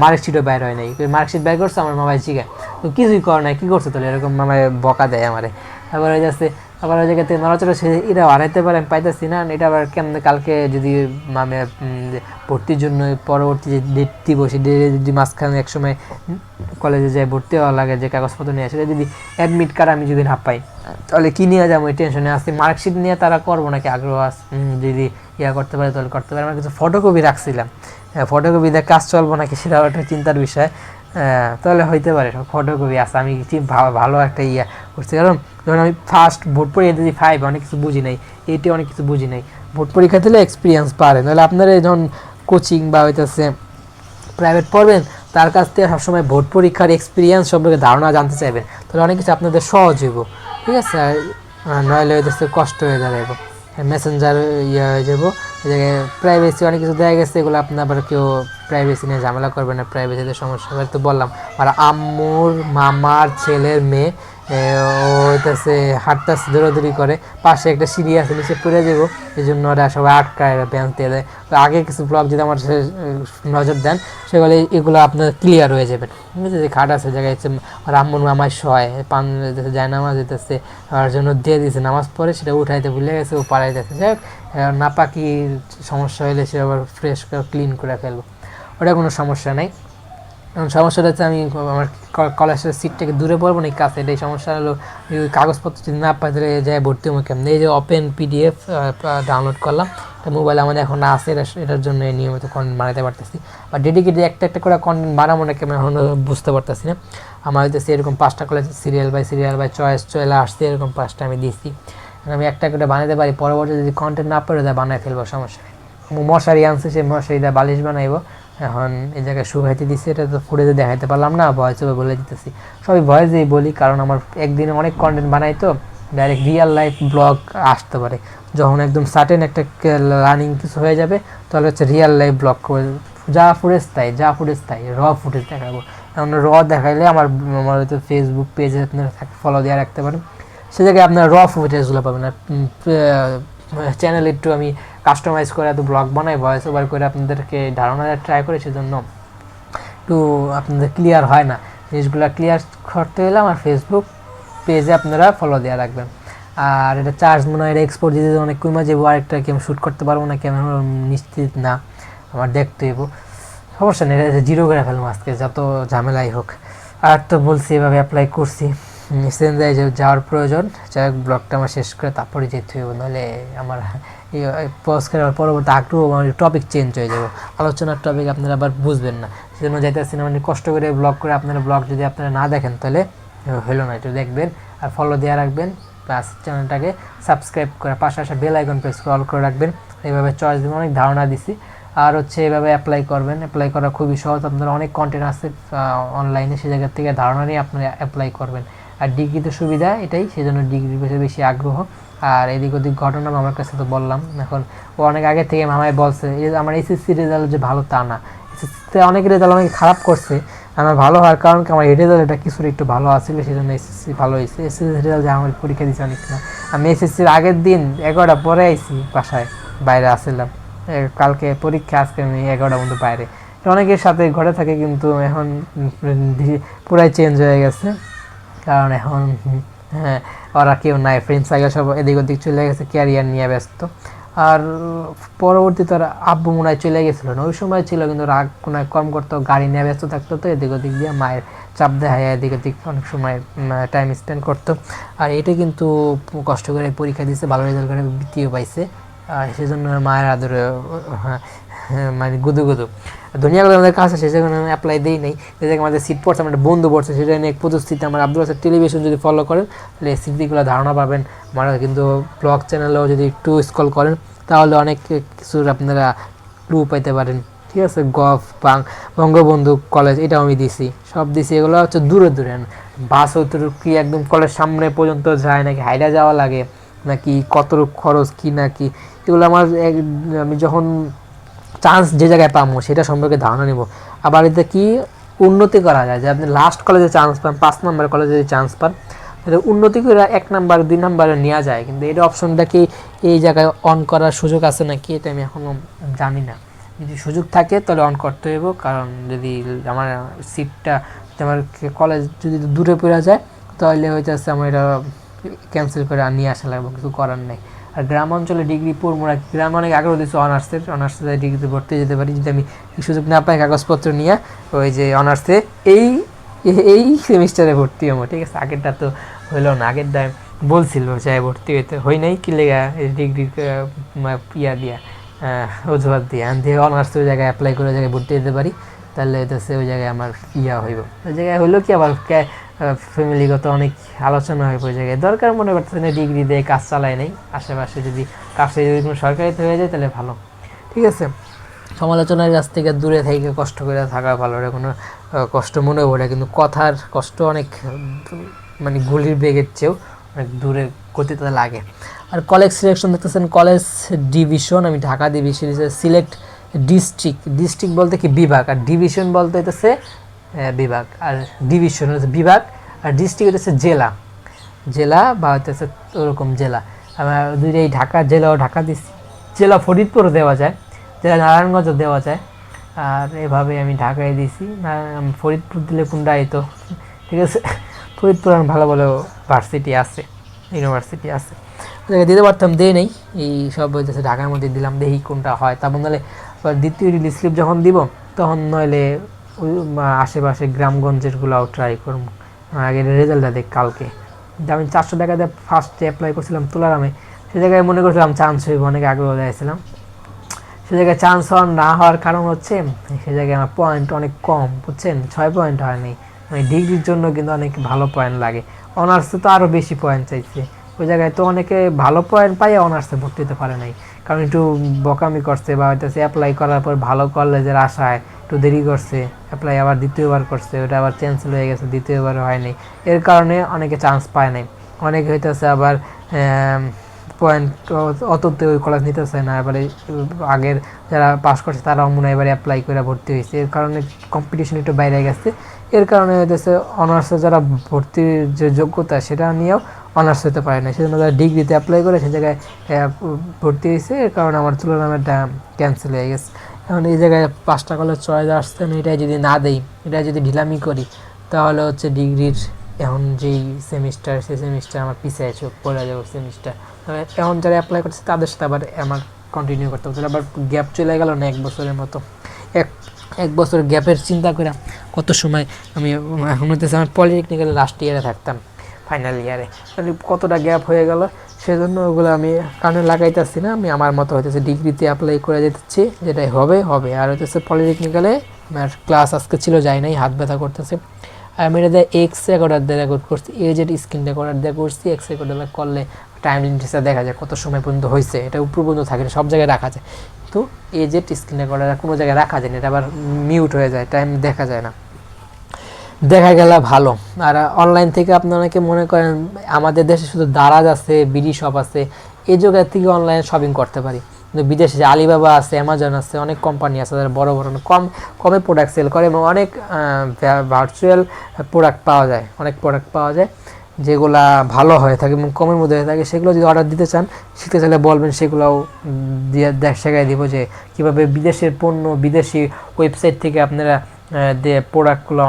মার্কশিটও বাইর হয় নাই। মার্কশিট বাইর করছে আমার মামাই জিগায়, তো কিছুই করে নাই, কী করছে তাহলে, এরকম মামায় বকা দেয় আমারে। তারপর হয়ে যাচ্ছে আবার ওই জায়গাতে নড়াচড়া সে এটাও হারাইতে পারে, আমি পাইতেছি না। এটা আবার কেমন কালকে যদি আমি ভর্তির জন্য পরবর্তী যে ডেট দিব, সেই ডেটে যদি মাঝখানে এক সময় কলেজে যাই ভর্তি হওয়া লাগে, যে কাগজপত্র নিয়ে আসে, যদি অ্যাডমিট কার্ড আমি যদি না পাই, তাহলে কী নিয়ে যাবো, ওই টেনশনে আসছি। মার্কশিট নিয়ে তারা করবো নাকি আগ্রহ আছে, যদি করতে পারে তাহলে করতে পারে। আমার কিছু ফটোকপি রাখছিলাম, ফটোকপি দিয়ে কাজ চলবো নাকি সেটাও একটা চিন্তার বিষয়। তাহলে হইতে পারে সব ফটোকপি আছে। আমি ভালো একটা করছি, কারণ যখন আমি ফার্স্ট ভোট পরীক্ষা দিয়েছি 5, অনেক কিছু বুঝি নাই, 8 অনেক কিছু বুঝি নাই। ভোট পরীক্ষা দিলে এক্সপিরিয়েন্স পারে, নাহলে আপনারা যখন কোচিং বা হইতেছে প্রাইভেট পড়বেন, তার কাছ থেকে সবসময় ভোট পরীক্ষার এক্সপিরিয়েন্স সম্পর্কে ধারণা জানতে চাইবেন, তাহলে অনেক কিছু আপনাদের সহজ হইব, ঠিক আছে। আর নইলে হইতেছে কষ্ট হয়ে দাঁড়াইব, মেসেঞ্জার হয়ে যাবো। এই জায়গায় প্রাইভেসি অনেক কিছু দেওয়া গেছে, এগুলো আপনি আবার কেউ প্রাইভেসি নিয়ে ঝামেলা করবে না, প্রাইভেসিতে সমস্যা হবে। তো বললাম, আর আম্মুর মামার ছেলের মেয়ে ও হইতেছে হাঁটতেছে, দৌড়াদৌড়ি করে, পাশে একটা সিঁড়ি আছে, নিচে পড়ে যাবো, এই জন্য ওরা সবাই আটকায় বেঞ্চ দিয়ে দেয়। তো আগে কিছু ব্লগ যদি আমার নজর দেন, সেগুলো এগুলো আপনার ক্লিয়ার হয়ে যাবে, ঠিক আছে। যে খাট আছে জায়গায় হচ্ছে আর আম্মুর মামায় শয় পান যায়, নামাজ দিতেছে, আর জন্য দিয়ে দিয়েছে, নামাজ পড়ে সেটা উঠাইতে ভুলে গেছে, ও পাড়াইতেছে। যাই হোক, নাপাকি সমস্যা হলে সে আবার ফ্রেশ করে ক্লিন করে ফেলবো, ওটা কোনো সমস্যা নেই। এখন সমস্যাটা হচ্ছে আমি আমার কলেজের সিট থেকে দূরে পড়বো না, কাছে, এটাই সমস্যা হলো। কাগজপত্র যদি না পাই তাহলে যাই ভর্তি হবো কেমন। এই যে ওপেন পিডিএফ ডাউনলোড করলাম, এটা মোবাইলে আমাদের এখন আছে, এটার জন্য নিয়মিত কন্টেন্ট বানাতে পারতেছি। বা ডেডিকেটেড একটা করে কন্টেন্ট বানাবো না কেমন এখন বুঝতে পারতেছি না। আমার হইতেছে এরকম 5টা কলেজ সিরিয়াল বাই চয়েস চলে আসছে, এরকম 5টা আমি দিচ্ছি। আমি একটা করে বানাতে পারি, পরবর্তী যদি কন্টেন্ট না পড়ে দেয় বানাই ফেলবো, সমস্যা নেই। মশারি আনছে, সেই মশারি দিয়ে বালিশ বানাইবো। এখন এই জায়গায় শুকাইতে দিচ্ছি, এটা তো ফুটেতে দেখাইতে পারলাম না, ভয়েসে বলে দিতেছি, সবই ভয়েসেই বলি, কারণ আমার একদিনে অনেক কন্টেন্ট বানাই, তো ডাইরেক্ট রিয়েল লাইফ ব্লগ আসতে পারে। যখন একদম সার্টেন একটা লার্নিং কিছু হয়ে যাবে, তাহলে হচ্ছে রিয়েল লাইফ ব্লগ করে যা ফুটেজ তাই র ফুটেজ দেখাবো। এখন র দেখাইলে আমার হয়তো ফেসবুক পেজে আপনারা ফলো দিয়ে রাখতে পারেন, সে জায়গায় আপনারা র ফুটেজগুলো পাবেন। আর চ্যানেল একটু আমি কাস্টমাইজ করে এত ব্লগ বানাই, ভয়েস ওভার করে আপনাদেরকে ধারণা ট্রাই করে, সেজন্য একটু আপনাদের ক্লিয়ার হয় না। জিনিসগুলো ক্লিয়ার করতে হলে আমার ফেসবুক পেজে আপনারা ফলো দেওয়া রাখবেন। আর এটা চার্জ মনে হয় এক্সপোর্ট দিতে অনেক কমে যাবো, আরেকটা কি আমি শ্যুট করতে পারবো না, কেমন নিশ্চিত না, আমার দেখতে হইব। সমস্যা নেই, এটা জিরো করে ফেলবো আজকে, যত ঝামেলাই হোক। আর তো বলছি এভাবে অ্যাপ্লাই করছি, সেন্দায় যাওয়ার প্রয়োজন, যাই হোক ব্লগটা আমার শেষ করে তারপরে যেতে হইব, নাহলে আমার পজ করে পরবর্তী আগ্রহ আমার টপিক চেঞ্জ হয়ে যাবো, আলোচনার টপিক আপনারা আবার বুঝবেন না, সেজন্য যাইতেছি না। মানে কষ্ট করে ব্লগ করে আপনারা ব্লগ যদি আপনারা না দেখেন তাহলে হলো না, একটু দেখবেন আর ফলো দেওয়া রাখবেন, প্লাস চ্যানেলটাকে সাবস্ক্রাইব করে পাশে আসা বেল আইকন প্রেস করে অল করে রাখবেন। এইভাবে চয়েস দিবেন, অনেক ধারণা দিছি। আর হচ্ছে এভাবে অ্যাপ্লাই করবেন, অ্যাপ্লাই করা খুবই সহজ, আপনারা অনেক কন্টেন্ট আছে অনলাইনে, সে জায়গা থেকে ধারণা নিয়ে আপনারা অ্যাপ্লাই করবেন। আর ডিগ্রিতে সুবিধা এটাই, সেই জন্য ডিগ্রির বিষয়ে বেশি আগ্রহ। আর এদিক ওদিক ঘটনা আমার কাছে তো বললাম, এখন ও অনেক আগে থেকে মামাই বলছে আমার এসএসসি রেজাল্ট যে ভালো তা না, এসএসসিতে অনেক রেজাল্ট অনেক খারাপ করছে, আমার ভালো হওয়ার কারণ কি আমার রেজাল্ট এটা কিছুটা একটু ভালো আসছিল, সেই জন্য এসএসসি ভালো হয়েছে। এসএসসি রেজাল্ট যে আমার পরীক্ষা দিয়েছে অনেক না, আমি এসএসসির আগের দিন 11টা পরে আইছি বাসায়, বাইরে আসছিলাম, কালকে পরীক্ষা, আজকে আমি 11টা মতো বাইরে। অনেকের সাথে ঘরে থাকে, কিন্তু এখন পুরাই চেঞ্জ হয়ে গেছে, কারণ এখন হ্যাঁ ওরা কেউ নাই, ফ্রেন্ড সার্কেল সব এদিক ওদিক চলে গেছে, ক্যারিয়ার নিয়ে ব্যস্ত। আর পরবর্তীতে ওরা আব্বু মনে হয় চলে গেছিলো না, ওই সময় ছিল, কিন্তু রাগ কোনো কম করতো, গাড়ি নিয়ে ব্যস্ত থাকতো, তো এদিক ওদিক দিয়ে মায়ের চাপ দেখায় এদিক ওদিক অনেক সময় টাইম স্পেন্ড করতো। আর এটা কিন্তু কষ্ট করে পরীক্ষা দিয়েছে, ভালো রেজাল্ট করে বৃত্তিও পাইছে, সেজন্য মায়ের আদরে মানে গুদু গুদু দুনিয়াগুলো আমাদের কাছে, সেই জন্য আমি অ্যাপ্লাই দিই নাই। যে জায়গায় আমাদের সিট পড়ছে, আমার একটা বন্ধু পড়ছে, সেটা নিয়ে উপস্থিতি আমার আব্দুল রাসেল টেলিভিশন যদি ফলো করেন তাহলে এই স্মৃতিগুলো ধারণা পাবেন। আমার কিন্তু ব্লগ চ্যানেলেও যদি একটু স্ক্রল করেন তাহলে অনেক কিছুর আপনারা ক্লু পাইতে পারেন। ঠিক আছে, গভ বঙ্গবন্ধু কলেজ এটাও আমি দিছি, সব দিছি। এগুলো হচ্ছে দূরে দূরে, বাস কি একদম কলেজ সামনে পর্যন্ত যায় নাকি হাইডা যাওয়া লাগে, নাকি কতটুক খরচ কি নাকি, এগুলো আমার আমি যখন চান্স যে জায়গায় পাবো সেটা সম্পর্কে ধারণা নিব। আবার এতে কি উন্নতি করা যায়, যে আপনি লাস্ট কলেজে চান্স পান, 5 নম্বর কলেজে যদি চান্স পান তাহলে উন্নতি করে 1 নাম্বার 2 নাম্বারে নেওয়া যায়। কিন্তু এটা অপশনটা কি এই জায়গায় অন করার সুযোগ আছে নাকি এটা আমি এখনও জানি না। যদি সুযোগ থাকে তাহলে অন করতে হইব, কারণ যদি আমার সিটটা আমার কলেজ যদি দূরে পড়ে যায় তাহলে হইতেছে আমার এটা ক্যান্সেল করে নিয়ে আসা লাগবে, কিছু করার নেই। আর গ্রাম অঞ্চলে ডিগ্রি পড়বো, গ্রামে অনেক আগ্রহ দিচ্ছে অনার্সে ডিগ্রিতে ভর্তি যেতে পারি, যদি আমি সুযোগ না পাই কাগজপত্র নিয়ে ওই যে অনার্সে এই এই সেমিস্টারে ভর্তি হবো। ঠিক আছে, আগেরটা তো হইলো না, আগেরটা বলছিল চাই ভর্তি হইতে, হই নাই কি লেগা ডিগ্রি ইয়া দিয়া অজুহাত দিয়ে আমি থেকে অনার্স ওই জায়গায় অ্যাপ্লাই করে ওই জায়গায় ভর্তি যেতে পারি, তাহলে হইতেছে ওই জায়গায় আমার ইয়া হইব। ওই জায়গায় হইলো কি আবার ফ্যামিলিগত অনেক আলোচনা হয় ওই জায়গায়, দরকার মনে করতেছে না ডিগ্রি দিয়ে কাজ চালায় নেই আশেপাশে, যদি কাজটা যদি কোনো সরকারিতে হয়ে যায় তাহলে ভালো। ঠিক আছে, সমালোচনার কাছ থেকে দূরে থেকে কষ্ট করে থাকা ভালো, এটা কোনো কষ্ট মনে পড়ে, কিন্তু কথার কষ্ট অনেক মানে গুলির বেগের চেয়েও অনেক দূরে গতিতে লাগে। আর কলেজ সিলেকশন দেখতেছেন, কলেজ ডিভিশন আমি ঢাকা ডিভিশন, সিলেক্ট ডিস্ট্রিক্ট বলতে কি বিভাগ, আর ডিভিশন বলতে হইতেছে বিভাগ, আর ডিভিশন হচ্ছে বিভাগ, আর ডিস্ট্রিক্ট হইতেছে জেলা বা হইতেছে ওরকম জেলা। আমার দুইটাই ঢাকা জেলাও ঢাকা দিচ্ছি, জেলা ফরিদপুরও দেওয়া যায়, জেলা নারায়ণগঞ্জও দেওয়া যায়, আর এভাবে আমি ঢাকায় দিছি। ফরিদপুর দিলে কোনটা তো ঠিক আছে, ফরিদপুর আমার ভালো ভালো ভার্সিটি আছে, ইউনিভার্সিটি আছে, দিতে পারতাম, দিয়ে নেই, এই সব হইতেছে ঢাকার মধ্যে দিলাম, দেখি কোনটা হয়। তারপর নাহলে দ্বিতীয় রিলিজ স্লিপ যখন দিব তখন নইলে ওই আশেপাশে গ্রামগঞ্জেরগুলোও ট্রাই করবো। আগে রেজাল্টটা দেখ কালকে, আমি 400 টাকা দিয়ে ফার্স্টে অ্যাপ্লাই করছিলাম তুলারামে, সে জায়গায় মনে করছিলাম চান্স হইব, অনেক আগ্রহ দিয়েছিলাম। সে জায়গায় চান্স হওয়ার না হওয়ার কারণ হচ্ছে সে জায়গায় আমার পয়েন্ট অনেক কম, বুঝছেন, 6 পয়েন্ট হয়নি। মানে ডিগ্রির জন্য কিন্তু অনেক ভালো পয়েন্ট লাগে, অনার্সে তো আরও বেশি পয়েন্ট চাইছে। ওই জায়গায় তো অনেকে ভালো পয়েন্ট পাইয়ে অনার্সে ভর্তি হতে পারে নাই, কারণ একটু বকামি করছে বা হয়তো অ্যাপ্লাই করার পর ভালো কলেজের আশায় একটু দেরি করছে, অ্যাপ্লাই আবার দ্বিতীয়বার করছে, ওটা আবার ক্যান্সেল হয়ে গেছে, দ্বিতীয়বার হয়নি, এর কারণে অনেকে চান্স পায় নাই। অনেকে হইতেছে আবার পয়েন্ট অততে ওই কলেজ নিতেছে না, এবারে আগের যারা পাস করছে তারাও মনে হয় এবারে অ্যাপ্লাই করে ভর্তি হয়েছে, এর কারণে কম্পিটিশন একটু বাইরে গেছে। এর কারণে হইতেছে অনার্সে যারা ভর্তির যে যোগ্যতা সেটা নিয়েও অনার্স হতে পারে না, সেজন্য যারা ডিগ্রিতে অ্যাপ্লাই করে সে জায়গায় ভর্তি হয়েছে, এর কারণে আমার তুলনাটা ক্যান্সেল হয়ে গেছে। এখন এই জায়গায় 5টা কলেজ চয়েস আসছে, আমি এটা যদি না দেই, এটা যদি ঢিলামি করি তাহলে হচ্ছে ডিগ্রির এখন যেই সেমিস্টার সেই সেমিস্টার আমার পিছিয়ে পড়ে যাবো সেমিস্টার। এখন যারা অ্যাপ্লাই করছে তাদের সাথে আবার আমার কন্টিনিউ করতে হবে, আবার গ্যাপ চলে গেল না 1 বছরের মতো, এক বছর গ্যাপের চিন্তা করে কত সময় আমি এখন হইতেছে আমার পলিটেকনিক্যালে লাস্ট ইয়ারে থাকতাম, ফাইনাল ইয়ারে, তাহলে কতটা গ্যাপ হয়ে গেল, সেজন্য ওগুলো আমি কানে লাগাইতেছি না, আমি আমার মতো হইতেছে ডিগ্রিতে অ্যাপ্লাই করে যেতেছি, যেটাই হবে হবে। আর হইতেছে পলিটেকনিক্যালে আমার ক্লাস আজকে ছিল, যাই নাই, হাত ব্যথা করতেছে। আর আমি এটা এক্স রেকর্ডার দিয়ে রেকর্ড করছি, এজেড স্ক্রিন রেকর্ডার দিয়ে করছি, এক্স রেকর্ডার করলে টাইম লিমিটটা দেখা যায় কত সময় পর্যন্ত হয়েছে, এটা উপর পর্যন্ত থাকে না, সব জায়গায় রাখা যায়, তো এজেড স্ক্রিন রেকর্ডার কোনো জায়গায় রাখা যায় না, এটা আবার মিউট হয়ে যায়, টাইম দেখা যায় না, দেখা গেলে ভালো। আর অনলাইন থেকে আপনি অনেকে মনে করেন আমাদের দেশে শুধু দারাজ আছে, বিডি শপ আছে, এই জায়গা থেকে অনলাইনে শপিং করতে পারি, কিন্তু বিদেশে যে আলিবাবা আছে, অ্যামাজন আছে, অনেক কোম্পানি আছে যারা বড় বড় কমে প্রোডাক্ট সেল করে, এবং অনেক ভার্চুয়াল প্রোডাক্ট পাওয়া যায়, অনেক প্রোডাক্ট পাওয়া যায় যেগুলা ভালো হয়ে থাকে এবং কমের মধ্যে হয়ে থাকে, সেগুলো যদি অর্ডার দিতে চান, শিখতে চাইলে বলবেন, সেগুলোও দিয়ে শেখাই দিব যে কীভাবে বিদেশের পণ্য বিদেশি ওয়েবসাইট থেকে আপনারা প্রোডাক্টগুলো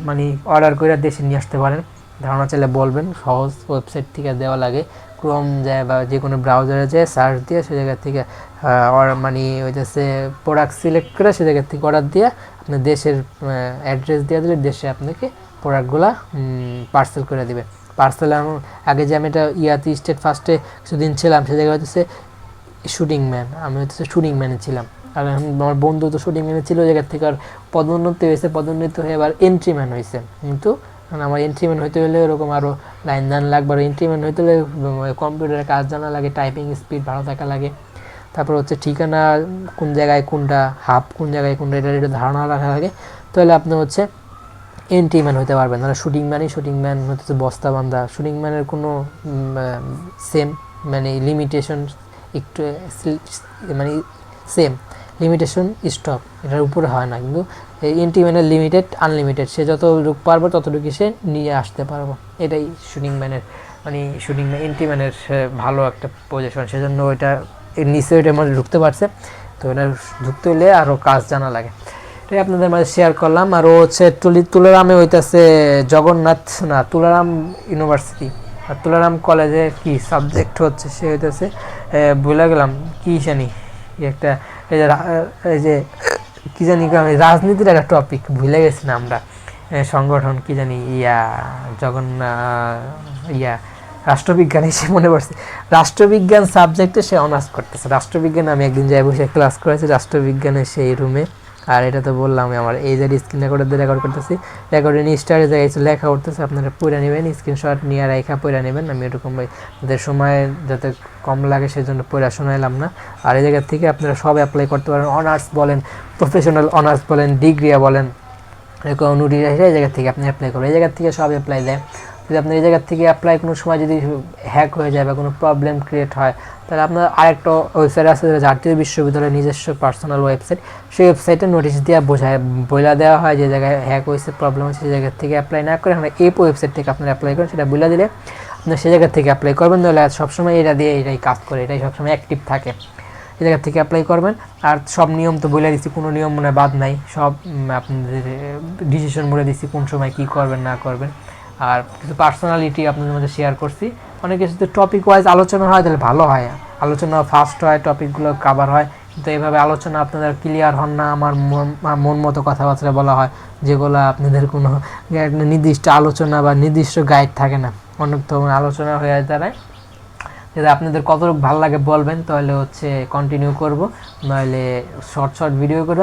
মানে অর্ডার করে দেশে নিয়ে আসতে পারেন। ধারণা চাইলে বলবেন, সহজ ওয়েবসাইট থেকে দেওয়া লাগে, ক্রোম যায় বা যে কোনো ব্রাউজারে যায় সার্চ দিয়ে সে জায়গা থেকে মানে হইতেছে প্রোডাক্ট সিলেক্ট করে সে জায়গা থেকে অর্ডার দিয়ে আপনার দেশের অ্যাড্রেস দিয়ে দিলে দেশে আপনাকে প্রোডাক্টগুলো পার্সেল করে দেবে। পার্সেল আগে যে আমি এটা স্টেট ফার্স্টে কিছুদিন ছিলাম, সে জায়গায় হইতেছে শুটিং ম্যান, আমি হচ্ছে শুটিং ম্যানে ছিলাম। আর আমার বন্ধু তো শুটিং ম্যানে ছিল, ওই জায়গার থেকে আর পদোন্নতি হয়েছে, পদোন্নতি হয়ে আবার এন্ট্রি ম্যান হয়েছে। কিন্তু আমার এন্ট্রি ম্যান হইতে হলে এরকম আরও লাইন জানা লাগবে, আর এন্ট্রি ম্যান হইতে হলে কম্পিউটারে কাজ জানা লাগে, টাইপিং স্পিড ভালো থাকা লাগে। তারপর হচ্ছে ঠিকানা কোন জায়গায় কোনটা, হাব কোন জায়গায় কোনটা, এটা ধারণা রাখা লাগে। তাহলে আপনি হচ্ছে এন্ট্রি ম্যান হতে পারবেন। তাহলে শুটিং ম্যান হচ্ছে বস্তা বান্ধা। শুটিং ম্যানের কোনো সেম মানে লিমিটেশন একটু মানে সেম লিমিটেশন স্টপ এটার উপরে হয় না, কিন্তু এন্ট্রি ম্যানের লিমিটেড আনলিমিটেড, সে যতটুকু পারবে ততটুকু সে নিয়ে আসতে পারবো। এটাই শুটিং ম্যানের মানে শুটিং ম্যান এন্ট্রি ম্যানের ভালো একটা পজিশন, সেজন্য ওইটা নিচে ওইটার মধ্যে ঢুকতে পারছে। তো এটা ঢুকতে হলে আরও কাজ জানা লাগে, এটাই আপনাদের মাঝে শেয়ার করলাম। আর ও হচ্ছে তুলারামে হইতেছে জগন্নাথ না তুলারাম ইউনিভার্সিটি, আর তুলারাম কলেজে কি সাবজেক্ট হচ্ছে সে হইতেছে ভুলে গেলাম কি জানি একটা এই যে কি জানি রাজনীতির একটা টপিক ভুলে গেছি না আমরা, সংগঠন কি জানি রাষ্ট্রবিজ্ঞান এসে মনে পড়ছে, রাষ্ট্রবিজ্ঞান সাবজেক্টে সে অনার্স করতেছে। রাষ্ট্রবিজ্ঞান আমি একদিন যাই বসে ক্লাস করেছি রাষ্ট্রবিজ্ঞানের সেই রুমে। আর এটা তো বললাম আমার এই যে স্ক্রিন রেকর্ডার দিয়ে রেকর্ড করতেছি, রেকর্ডে নিয়ে স্টারে জায়গায় লেখা উঠতেছে, আপনারা পড়ে নেবেন, স্ক্রিনশট নিয়ে রেখা পড়ে নেবেন। আমি এরকম ওদের সময় যাতে কম লাগে সেজন্য পড়া শোনাইলাম না। আর এই জায়গা থেকে আপনারা সব অ্যাপ্লাই করতে পারেন, অনার্স বলেন, প্রফেশনাল অনার্স বলেন, ডিগ্রি বলেন, এরকম নুডি এই জায়গা থেকে আপনি অ্যাপ্লাই করবেন। এই জায়গা থেকে সব অ্যাপ্লাই দেয়। যদি আপনার এই জায়গার থেকে অ্যাপ্লাই কোনো সময় যদি হ্যাক হয়ে যায় বা কোনো প্রবলেম ক্রিয়েট হয়, তাহলে আপনার আরেকটা ওয়েবসাইট আছে জাতীয় বিশ্ববিদ্যালয়ের নিজস্ব পার্সোনাল ওয়েবসাইট, সেই ওয়েবসাইটে নোটিশ দিয়ে বইলা দেওয়া হয় যে জায়গায় হ্যাক হয়েছে, প্রবলেম হয়েছে, সেই জায়গার থেকে অ্যাপ্লাই না করে আমরা এই ওয়েবসাইট থেকে আপনারা অ্যাপ্লাই করেন, সেটা বলে দিলে আপনার সেই জায়গা থেকে অ্যাপ্লাই করবেন। তাহলে সবসময় এটা দিয়ে এটাই কাজ করে, এটাই সবসময় অ্যাক্টিভ থাকে, এই জায়গা থেকে অ্যাপ্লাই করবেন। আর সব নিয়ম তো বলে দিচ্ছি, কোনো নিয়ম মনে বাদ নাই, সব আপনাদের ডিসিশন বলে দিচ্ছি কোন সময় কী করবেন না করবেন। আর কিছু পার্সোনালিটি আপনাদের মধ্যে শেয়ার করছি, অনেক কিছু যদি টপিক ওয়াইজ আলোচনা হয় তাহলে ভালো হয়, আলোচনা ফাস্ট হয়, টপিকগুলো কাভার হয়। কিন্তু এইভাবে আলোচনা আপনাদের ক্লিয়ার হন না, আমার মন মতো কথাবার্তা বলা হয়, যেগুলো আপনাদের কোনো নির্দিষ্ট আলোচনা বা নির্দিষ্ট গাইড থাকে না, অনেক তো আলোচনা হয়ে দাঁড়ায়। যদি আপনাদের কতটুকু ভালো লাগে বলবেন, তাহলে হচ্ছে কন্টিনিউ করব, নইলে শর্ট ভিডিও করে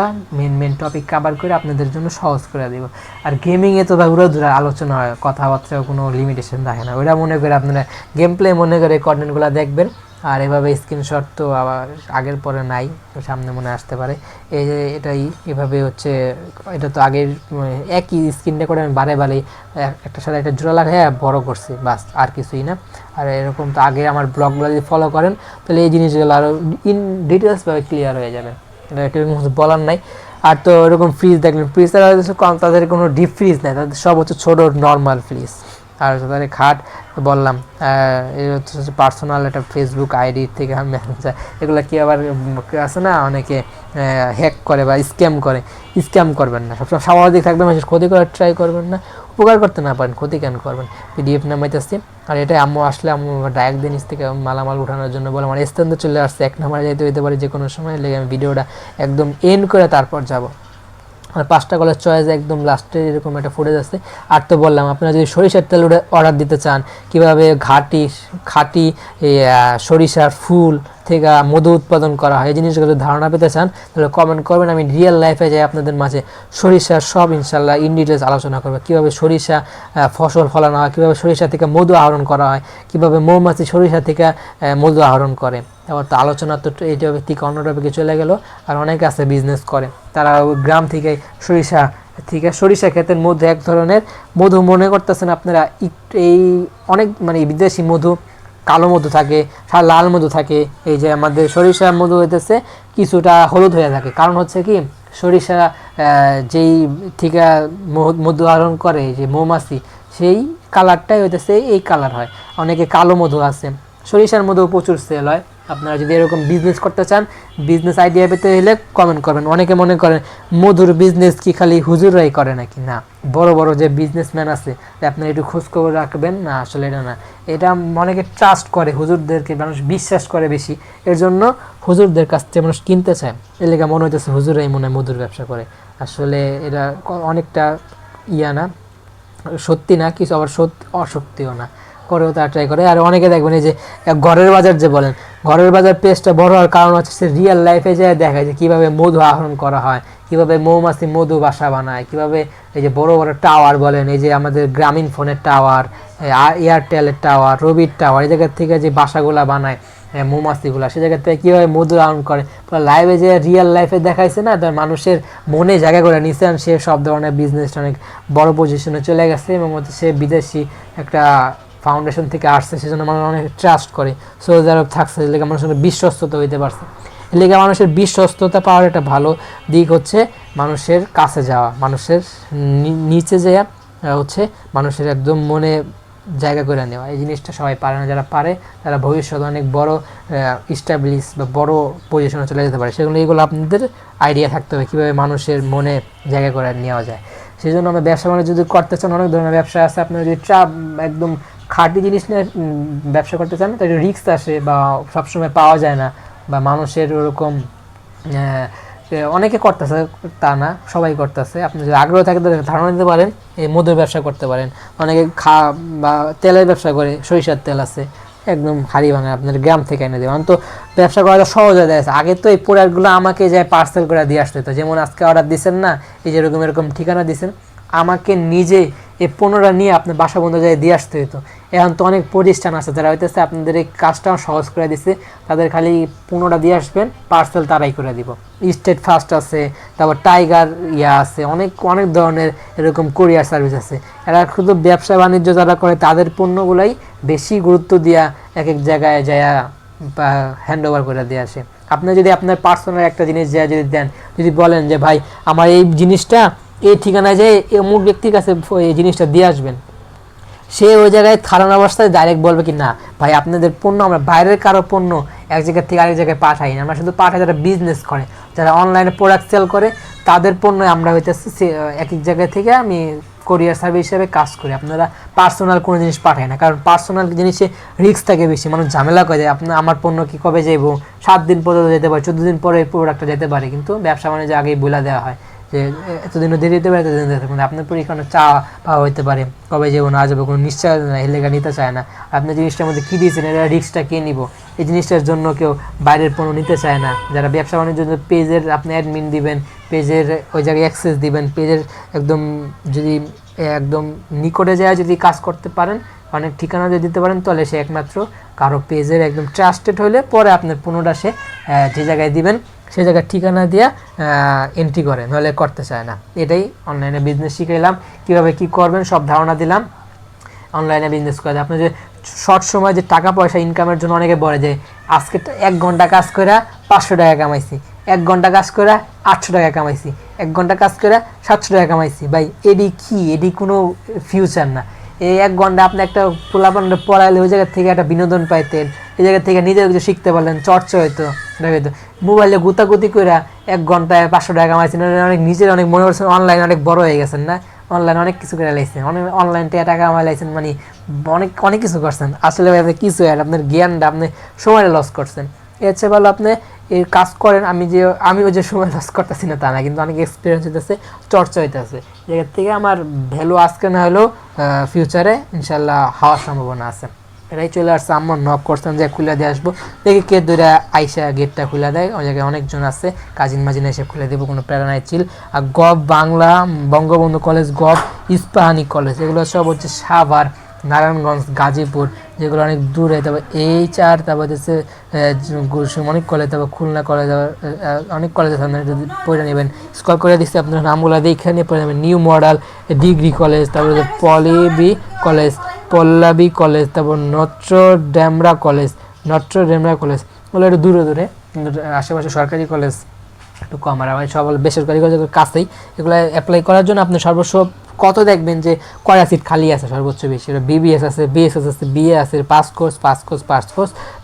মেন টপিক কভার করে আপনাদের জন্য সহজ করে দিব। আর গেমিংয়ে তো উড়ে ধরে আলোচনা হয়, কথাবার্তা কোনো লিমিটেশন থাকে না, ওইটা মনে করে আপনারা গেম প্লে মনে করে কন্টেন্টগুলো দেখবেন। আর এভাবে স্ক্রিনশট তো আবার আগের পরে নাই, সামনে মনে আসতে পারে, এই যে এটাই এভাবে হচ্ছে, এটা তো আগের একই স্ক্রিন রেকর্ড আমি বারে একটার সাথে একটা জোড়া লাগাই বড় করছি, বাস আর কিছুই না। আর এরকম তো আগে আমার ব্লগগুলো যদি ফলো করেন তাহলে এই জিনিসগুলো আরও ইন ডিটেলসভাবে ক্লিয়ার হয়ে যাবে, এটা বলার নাই। আর তো এরকম ফ্রিজ দেখলেন, ফ্রিজ তারা কম, তাদের কোনো ডিপ ফ্রিজ নেই, তাদের সব হচ্ছে ছোটো নর্মাল ফ্রিজ। আর তাদের খাট বললাম, এই হচ্ছে পার্সোনাল একটা ফেসবুক আইডি থেকে মেসেঞ্জার, এগুলো কি আবার আছে না অনেকে হ্যাক করে বা স্ক্যাম করবেন না, সবসময় স্বাভাবিক থাকবেন, মানুষের ক্ষতি করার ট্রাই করবেন না, উপকার করতে না পারেন ক্ষতি কেন করবেন। পিডিএফ নামাইতেছি, আর এটাই আম্মু আসলে আম্মু ডাইরেক্ট দিন থেকে মালামাল উঠানোর জন্য বলে আমার স্থানে চলে আসছে, 1 নম্বরে যাইতে হইতে পারে যে কোনো সময়, লেগে আমি ভিডিওটা একদম এন্ড করে তারপর যাব। আর 5টা কলের চয়েস একদম লাস্টে এরকম একটা ফুটেজ আছে। আর তো বললাম আপনারা যদি সরিষার তেল অর্ডার দিতে চান, কীভাবে খাঁটি সরিষার ফুল থেকে মধু উৎপাদন করা হয়, এই জিনিসগুলো যদি ধারণা পেতে চান তাহলে কমেন্ট করবেন, আমি রিয়েল লাইফে যাই আপনাদের মাঝে সরিষার সব ইনশাল্লাহ ইন ডিটেলস আলোচনা করবো, কীভাবে সরিষা ফসল ফলানো হয়, কীভাবে সরিষা থেকে মধু আহরণ করা হয়, কীভাবে মৌমাছি সরিষা থেকে মধু আহরণ করে। এবার তো আলোচনা তো এই টপিক থেকে অন্য টপিকে চলে গেল। আর অনেকে আছে বিজনেস করে, তারা গ্রাম থেকে সরিষা ক্ষেতের মধ্যে এক ধরনের মধু মনে করতেছেন আপনারা, এই অনেক মানে বিদেশি মধু, কালো মধু থাকে, লাল মধু থাকে, এই যে আমাদের সরিষা মধু হইতেছে কিছুটা হলুদ হয়ে থাকে, কারণ হচ্ছে কি সরিষা যেই থেকে মধু আহরণ করে যে মৌমাছি, সেই কালারটাই হইতেছে এই কালার হয়। অনেকে কালো মধু আছে, সরিষার মধু প্রচুর সেল হয়। আপনারা যদি এরকম বিজনেস করতে চান, বিজনেস আইডিয়া পেতে হলে কমেন্ট করবেন। অনেকে মনে করেন মধুর বিজনেস কি খালি হুজুররাই করে নাকি, না, বড় বড় যে বিজনেসম্যান আছে আপনারা একটু খোঁজখবর রাখবেন, না আসলে এটা না, এটা অনেকে ট্রাস্ট করে, হুজুরদেরকে মানুষ বিশ্বাস করে বেশি, এর জন্য হুজুরদের কাছ থেকে মানুষ কিনতে চায়, এর লেগে মনে হইতেছে হুজুরাই মনে হয় মধুর ব্যবসা করে। আসলে এটা অনেকটা না, সত্যি না, কিছু আবার অসত্যিও না, করেও তারা ট্রাই করে। আর অনেকে দেখবেন এই যে ঘরের বাজার যে বলেন, ঘরের বাজার পেজটা বড় হওয়ার কারণ হচ্ছে সে রিয়েল লাইফে যায় দেখায় যে কীভাবে মধু আহরণ করা হয়, কীভাবে মৌমাছি মধু বাসা বানায়, কীভাবে এই যে বড় বড় টাওয়ার বলেন, এই যে আমাদের গ্রামীণ ফোনের টাওয়ার, এয়ারটেলের টাওয়ার, রবির টাওয়ার, এই জায়গার থেকে যে বাসাগুলা বানায় মৌমাছিগুলা, সে জায়গা থেকে কীভাবে মধু আহরণ করে লাইভে যে রিয়েল লাইফে দেখাইছে না, তার মানুষের মনে জায়গা করে নিছে। সে সব ধরনের বিজনেস অনেক বড় পজিশনে চলে গেছে এবং হচ্ছে সে বিদেশি একটা ফাউন্ডেশন থেকে আসছে, সেজন্য মানুষ অনেক ট্রাস্ট করে। সৌদি আরব থাকছে, এলাকা মানুষের বিশ্বস্ততা হইতে পারছে। এলাকা মানুষের বিশ্বস্ততা পাওয়ার একটা ভালো দিক হচ্ছে মানুষের কাছে যাওয়া, মানুষের নিচে যাওয়া হচ্ছে মানুষের একদম মনে জায়গা করে নেওয়া। এই জিনিসটা সবাই পারে না, যারা পারে তারা ভবিষ্যতে অনেক বড় ইস্টাবলিশ বা বড় পজিশনে চলে যেতে পারে। সেগুলো এইগুলো আপনাদের আইডিয়া থাকতে হবে কীভাবে মানুষের মনে জায়গা করে নেওয়া যায়। সেই জন্য আমরা ব্যবসা বাণিজ্য যদি করতে চান, অনেক ধরনের ব্যবসা আছে। আপনারা যদি একদম খাঁটি জিনিস নিয়ে ব্যবসা করতে চান, তাহলে রিস্ক আসে বা সবসময় পাওয়া যায় না, বা মানুষের ওরকম অনেকে করতেছে তা না, সবাই করতেছে। আপনি যদি আগ্রহ থাকে ধারণা দিতে পারেন, এই মধুর ব্যবসা করতে পারেন। অনেকে বা তেলের ব্যবসা করে, সরিষার তেল আছে একদম হাড়ি ভাঙা আপনার গ্রাম থেকে এনে দেবেন। তো ব্যবসা করাটা সহজ হয়ে যাচ্ছে। আগে তো এই প্রোডাক্টগুলো আমাকে যায় পার্সেল করে দিয়ে আসতে হতো। যেমন আজকে অর্ডার দিচ্ছেন না, এই যে এরকম ঠিকানা দিচ্ছেন, আমাকে নিজে এই পণ্যটা নিয়ে আপনার বাসা বন্ধ জায়গায় দিয়ে আসতে হতো। এখন তো অনেক প্রতিষ্ঠান আছে যারা হইতেছে আপনাদের এই কাজটা সহজ করে দিচ্ছে, তাদের খালি পণ্যটা দিয়ে আসবেন, পার্সেল তারাই করে দিব। স্টেট ফাস্ট আছে, তারপর টাইগার আছে, অনেক অনেক ধরনের এরকম কুরিয়ার সার্ভিস আছে। এরা শুধু ব্যবসা বাণিজ্য যারা করে তাদের পণ্যগুলাই বেশি গুরুত্ব দিয়া এক এক জায়গায় যায় হ্যান্ড ওভার করে দিয়ে আসে। আপনি যদি আপনার পার্সোনাল একটা জিনিস যা যদি দেন, যদি বলেন যে ভাই আমার এই জিনিসটা এই ঠিকানায় যেয়ে অমুক ব্যক্তির কাছে এই জিনিসটা দিয়ে আসবেন, সে ওই জায়গায় খারাপ অবস্থায় ডাইরেক্ট বলবে কি না ভাই আপনাদের পণ্য আমরা বাইরের কারো পণ্য এক জায়গা থেকে আরেক জায়গায় পাঠাই না, আমরা শুধু পাঠাই যারা বিজনেস করে, যারা অনলাইনে প্রোডাক্ট সেল করে, তাদের পণ্য আমরা হইতেছে এক এক জায়গা থেকে আমি কোরিয়ার সার্ভিস হিসেবে কাজ করি। আপনারা পার্সোনাল কোনো জিনিস পাঠায় না, কারণ পার্সোনাল জিনিসে রিস্ক থাকে বেশি, মানুষ ঝামেলা করে যায়। আপনার আমার পণ্য কি কবে যাইব, 7 দিন পরে যেতে পারে, 14 দিন পরে প্রোডাক্টটা যেতে পারে, কিন্তু ব্যবসা মানে যে আগেই বলে দেওয়া হয় যে এতদিনও দেরি হতে পারে, এতদিন দিতে পারে। আপনার পরীক্ষা চা পাওয়া হইতে পারে, কবে যাবো না যাবো কোনো নিশ্চয় না, এলাকা নিতে চায় না। আপনার জিনিসটার মধ্যে কী দিয়েছেন, এটা রিস্কটা কে নিব, এই জিনিসটার জন্য কেউ বাইরের পণ্য নিতে চায় না। যারা ব্যবসা বাণিজ্য পেজের আপনি অ্যাডমিন দিবেন, পেজের ওই জায়গায় অ্যাক্সেস দিবেন, পেজের একদম যদি একদম নিকটে যায় যদি কাজ করতে পারেন, অনেক ঠিকানা যদি দিতে পারেন, তাহলে সে একমাত্র কারো পেজের একদম ট্রাস্টেড হলে পরে আপনার পণ্যটা সে যে জায়গায় দিবেন সে জায়গায় ঠিকানা দিয়ে এন্ট্রি করে, নাহলে করতে চায় না। এটাই অনলাইনে বিজনেস শিখাইলাম, কীভাবে কী করবেন সব ধারণা দিলাম। অনলাইনে বিজনেস করে আপনি যে শর্ট সময় যে টাকা পয়সা ইনকামের জন্য অনেকে বলে যে আজকে 1 ঘন্টা কাজ করে 500 টাকা কামাইছি, 1 ঘন্টা কাজ করে 800 টাকা কামাইছি, 1 ঘন্টা কাজ করে 700 টাকা কামাইছি। ভাই এডি কি, এডি কোনো ফিউচার না। এই 1 ঘন্টা আপনি একটা পোলাপানটা পড়াইলে ওই জায়গা থেকে একটা বিনোদন পাইতেন, এই জায়গা থেকে নিজের কিছু শিখতে পারলেন, চর্চা হইতো। মোবাইলে গুতাগুতি করে 1 ঘন্টায় 500 টাকা কামাইছেন, অনেক নিজের অনেক মনে করছেন অনলাইন অনেক বড় হয়ে গেছেন না, অনলাইন অনেক কিছু করে লাইছেন, অনেক অনলাইন টাকা কামাই লাইছেন, মানে অনেক অনেক কিছু করছেন। আসলে ভাই আপনি কিছু আপনার জ্ঞানটা আপনি সময়টা লস করছেন। এর চেয়ে ভালো আপনি এই কাজ করেন। আমিও যে সময় লস করতেছি না তা না, কিন্তু অনেক এক্সপিরিয়েন্স হইতেছে, চর্চা হইতেছে, জায়গার থেকে আমার ভ্যালু আজকে না হলেও ফিউচারে ইনশাল্লাহ হওয়ার সম্ভাবনা আছে। এটাই চলে আসছে, আমার নক করছেন যে খুলে দিয়ে আসবো, দেখি কে দূরে আইসা গেটটা খুলে দেয়। ওই জায়গায় অনেকজন আছে, কাজিন মাজিন এসে খুলে দেবো, কোনো প্রেরণা নাই। চিল আর gov Bangla, Bangabandhu college, gov Ispahani college, এগুলো সব হচ্ছে সাভার, নারায়ণগঞ্জ, গাজীপুর, যেগুলো অনেক দূরে। তারপর HR, তারপর হচ্ছে অনেক কলেজ, তারপর খুলনা কলেজ, অনেক কলেজ আছে। আপনারা যদি পড়ে নেবেন, স্কল করে দিচ্ছে আপনার নামগুলো দেখে নিয়ে পড়ে নেবেন। নিউ মডেল ডিগ্রি কলেজ, তারপর হচ্ছে পল্লবী কলেজ, তারপর নট্রডেমরা কলেজ, ওগুলো একটু দূরে দূরে, আশেপাশে সরকারি কলেজ একটু কম। আর আমার সব বেসরকারি কলেজের কাছেই। এগুলো অ্যাপ্লাই করার জন্য আপনি সর্বস্ব কত দেখবেন যে কয়টা সিট খালি আছে সর্বোচ্চ বেশি, BBS আছে, BSS আছে, BA আছে, পাস কোর্স।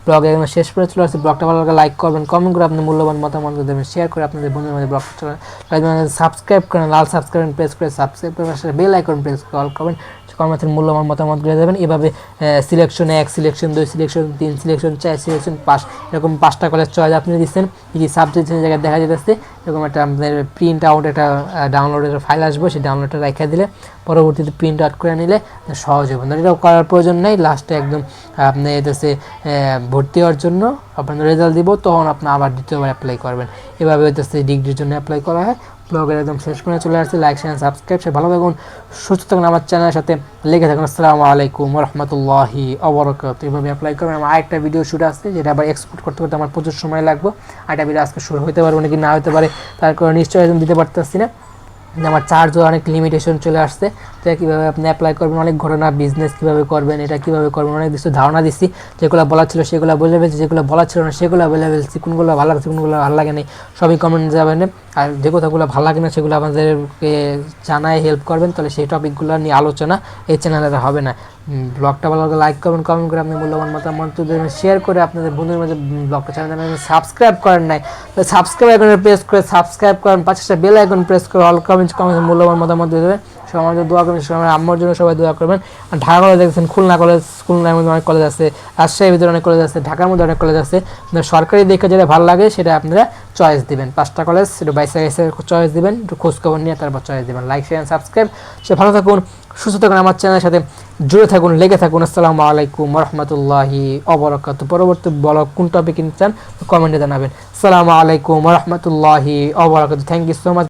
ব্লগ একদম শেষ করে চলে আসছে। ব্লগটা ভালো লাগে লাইক করবেন, কমেন্ট করে আপনার মূল্যবান মতামত দেবেন, শেয়ার করে আপনাদের বন্ধুদের মধ্যে ব্লগটা চলে সাবস্ক্রাইব করেন, লাল সাবস্ক্রাইব প্রেস করে সাবস্ক্রাইব করে বেল আইকন প্রেস কল করবেন। কমেন্টের মূল্যবান মতামত দিয়ে দেবেন। এভাবে selection 1, selection 2, selection 3, selection 4, selection 5 এরকম 5টা কলেজ চয়েস আপনি দিচ্ছেন। কি সাবজেক্ট জায়গায় দেখা যেতেছে এরকম একটা আপনাদের প্রিন্ট আউট একটা ডাউনলোডের ফাইল আসবে, সেই ডাউনলোডটা রেখে দিলে পরবর্তীতে প্রিন্ট আউট করে নিলে সহজ হবে। এটাও করার প্রয়োজন নেই, লাস্টে একদম আপনি এদেশে ভর্তি হওয়ার জন্য আপনার রেজাল্ট দিব, তখন আপনি আবার দ্বিতীয়বার অ্যাপ্লাই করবেন। এভাবে হইতেছে ডিগ্রির জন্য অ্যাপ্লাই করা হয়। ব্লগের একদম শেষ করে চলে আসছে। লাইক শেয়ার সাবস্ক্রাইব, সে ভালো থাকুন, সুস্থ থাকুন, আমার চ্যানেলের সাথে লেগে থাকুন। আসসালামু আলাইকুম রহমতুল্লাহি ওয়াবারাকাতুহু। এইভাবে অ্যাপ্লাই করবেন। আমার আরেকটা ভিডিও শুট আসছে, যেটা আবার এক্সপোর্ট করতে করতে আমার প্রচুর সময় লাগবে। আরেকটা ভিডিও আজকে শুরু হতে পারবো নাকি না হতে পারে, তার কারণে নিশ্চয়ই দিতে পারতেছি না। আমার চার্জও অনেক লিমিটেশন চলে আসছে। তো কীভাবে আপনি অ্যাপ্লাই করবেন, অনেক ঘটনা, বিজনেস কীভাবে করবেন, এটা কীভাবে করবেন, অনেক কিছু ধারণা দিচ্ছি। যেগুলো বলা ছিল সেগুলো বলে ফেলছি, যেগুলো বলা ছিল না সেগুলো বলে ফেলছি। কোনগুলো ভালো লাগছে কোনগুলো ভালো লাগে না সবই কমেন্ট যাবেন। আর যে কথাগুলো ভালো লাগে না সেগুলো আমাদেরকে জানায় হেল্প করবেন, তাহলে সেই টপিকগুলো নিয়ে আলোচনা এই চ্যানেলে হবে না। ব্লগটা ভালো লাগে লাইক করবেন, কমেন্ট করে আপনি মূল্যবান মতামত দেবেন, শেয়ার করে আপনাদের বন্ধুদের মাঝে ব্লগটা চ্যানেল সাবস্ক্রাইব করেন নাই, সাবস্ক্রাইব আইকনে প্রেস করে সাবস্ক্রাইব করেন, পাশে বেল আইকন প্রেস করে অল কমেন্টস মূল্যবান মতামত দেবেন। সবাই আমাদের দোয়া করবেন, সবাই আম্মার জন্য সবাই দোয়া করবেন। আর ঢাকা কলেজ দেখছেন, খুলনা কলেজ, খুলনার মধ্যে অনেক কলেজ আছে, রাজশাহীর ভিতরে অনেক কলেজ আছে, ঢাকার মধ্যে অনেক কলেজ আছে। সরকারি দেখে যেটা ভালো লাগে সেটা আপনারা চয়েস দিবেন। 5টা কলেজ একটু বাইসে চয়েস দিবেন, একটু খোঁজখবর নিয়ে তারপর চয়েস দিবেন। লাইক শেয়ার সাবস্ক্রাইব, সে ভালো থাকুন, সুস্থ থাকুন, আমার চ্যানেলের সাথে জুড়ে থাকুন, লেগে থাকুন। আসসালামু আলাইকুম রহমতুল্লাহি ওয়াবারাকাতুহু। পরবর্তী ব্লগ কোন টপিক নিতে চান কমেন্টে জানাবেন। আসসালামু আলাইকুম রহমতুল্লাহি ওয়াবারাকাতুহু। Thank you so much.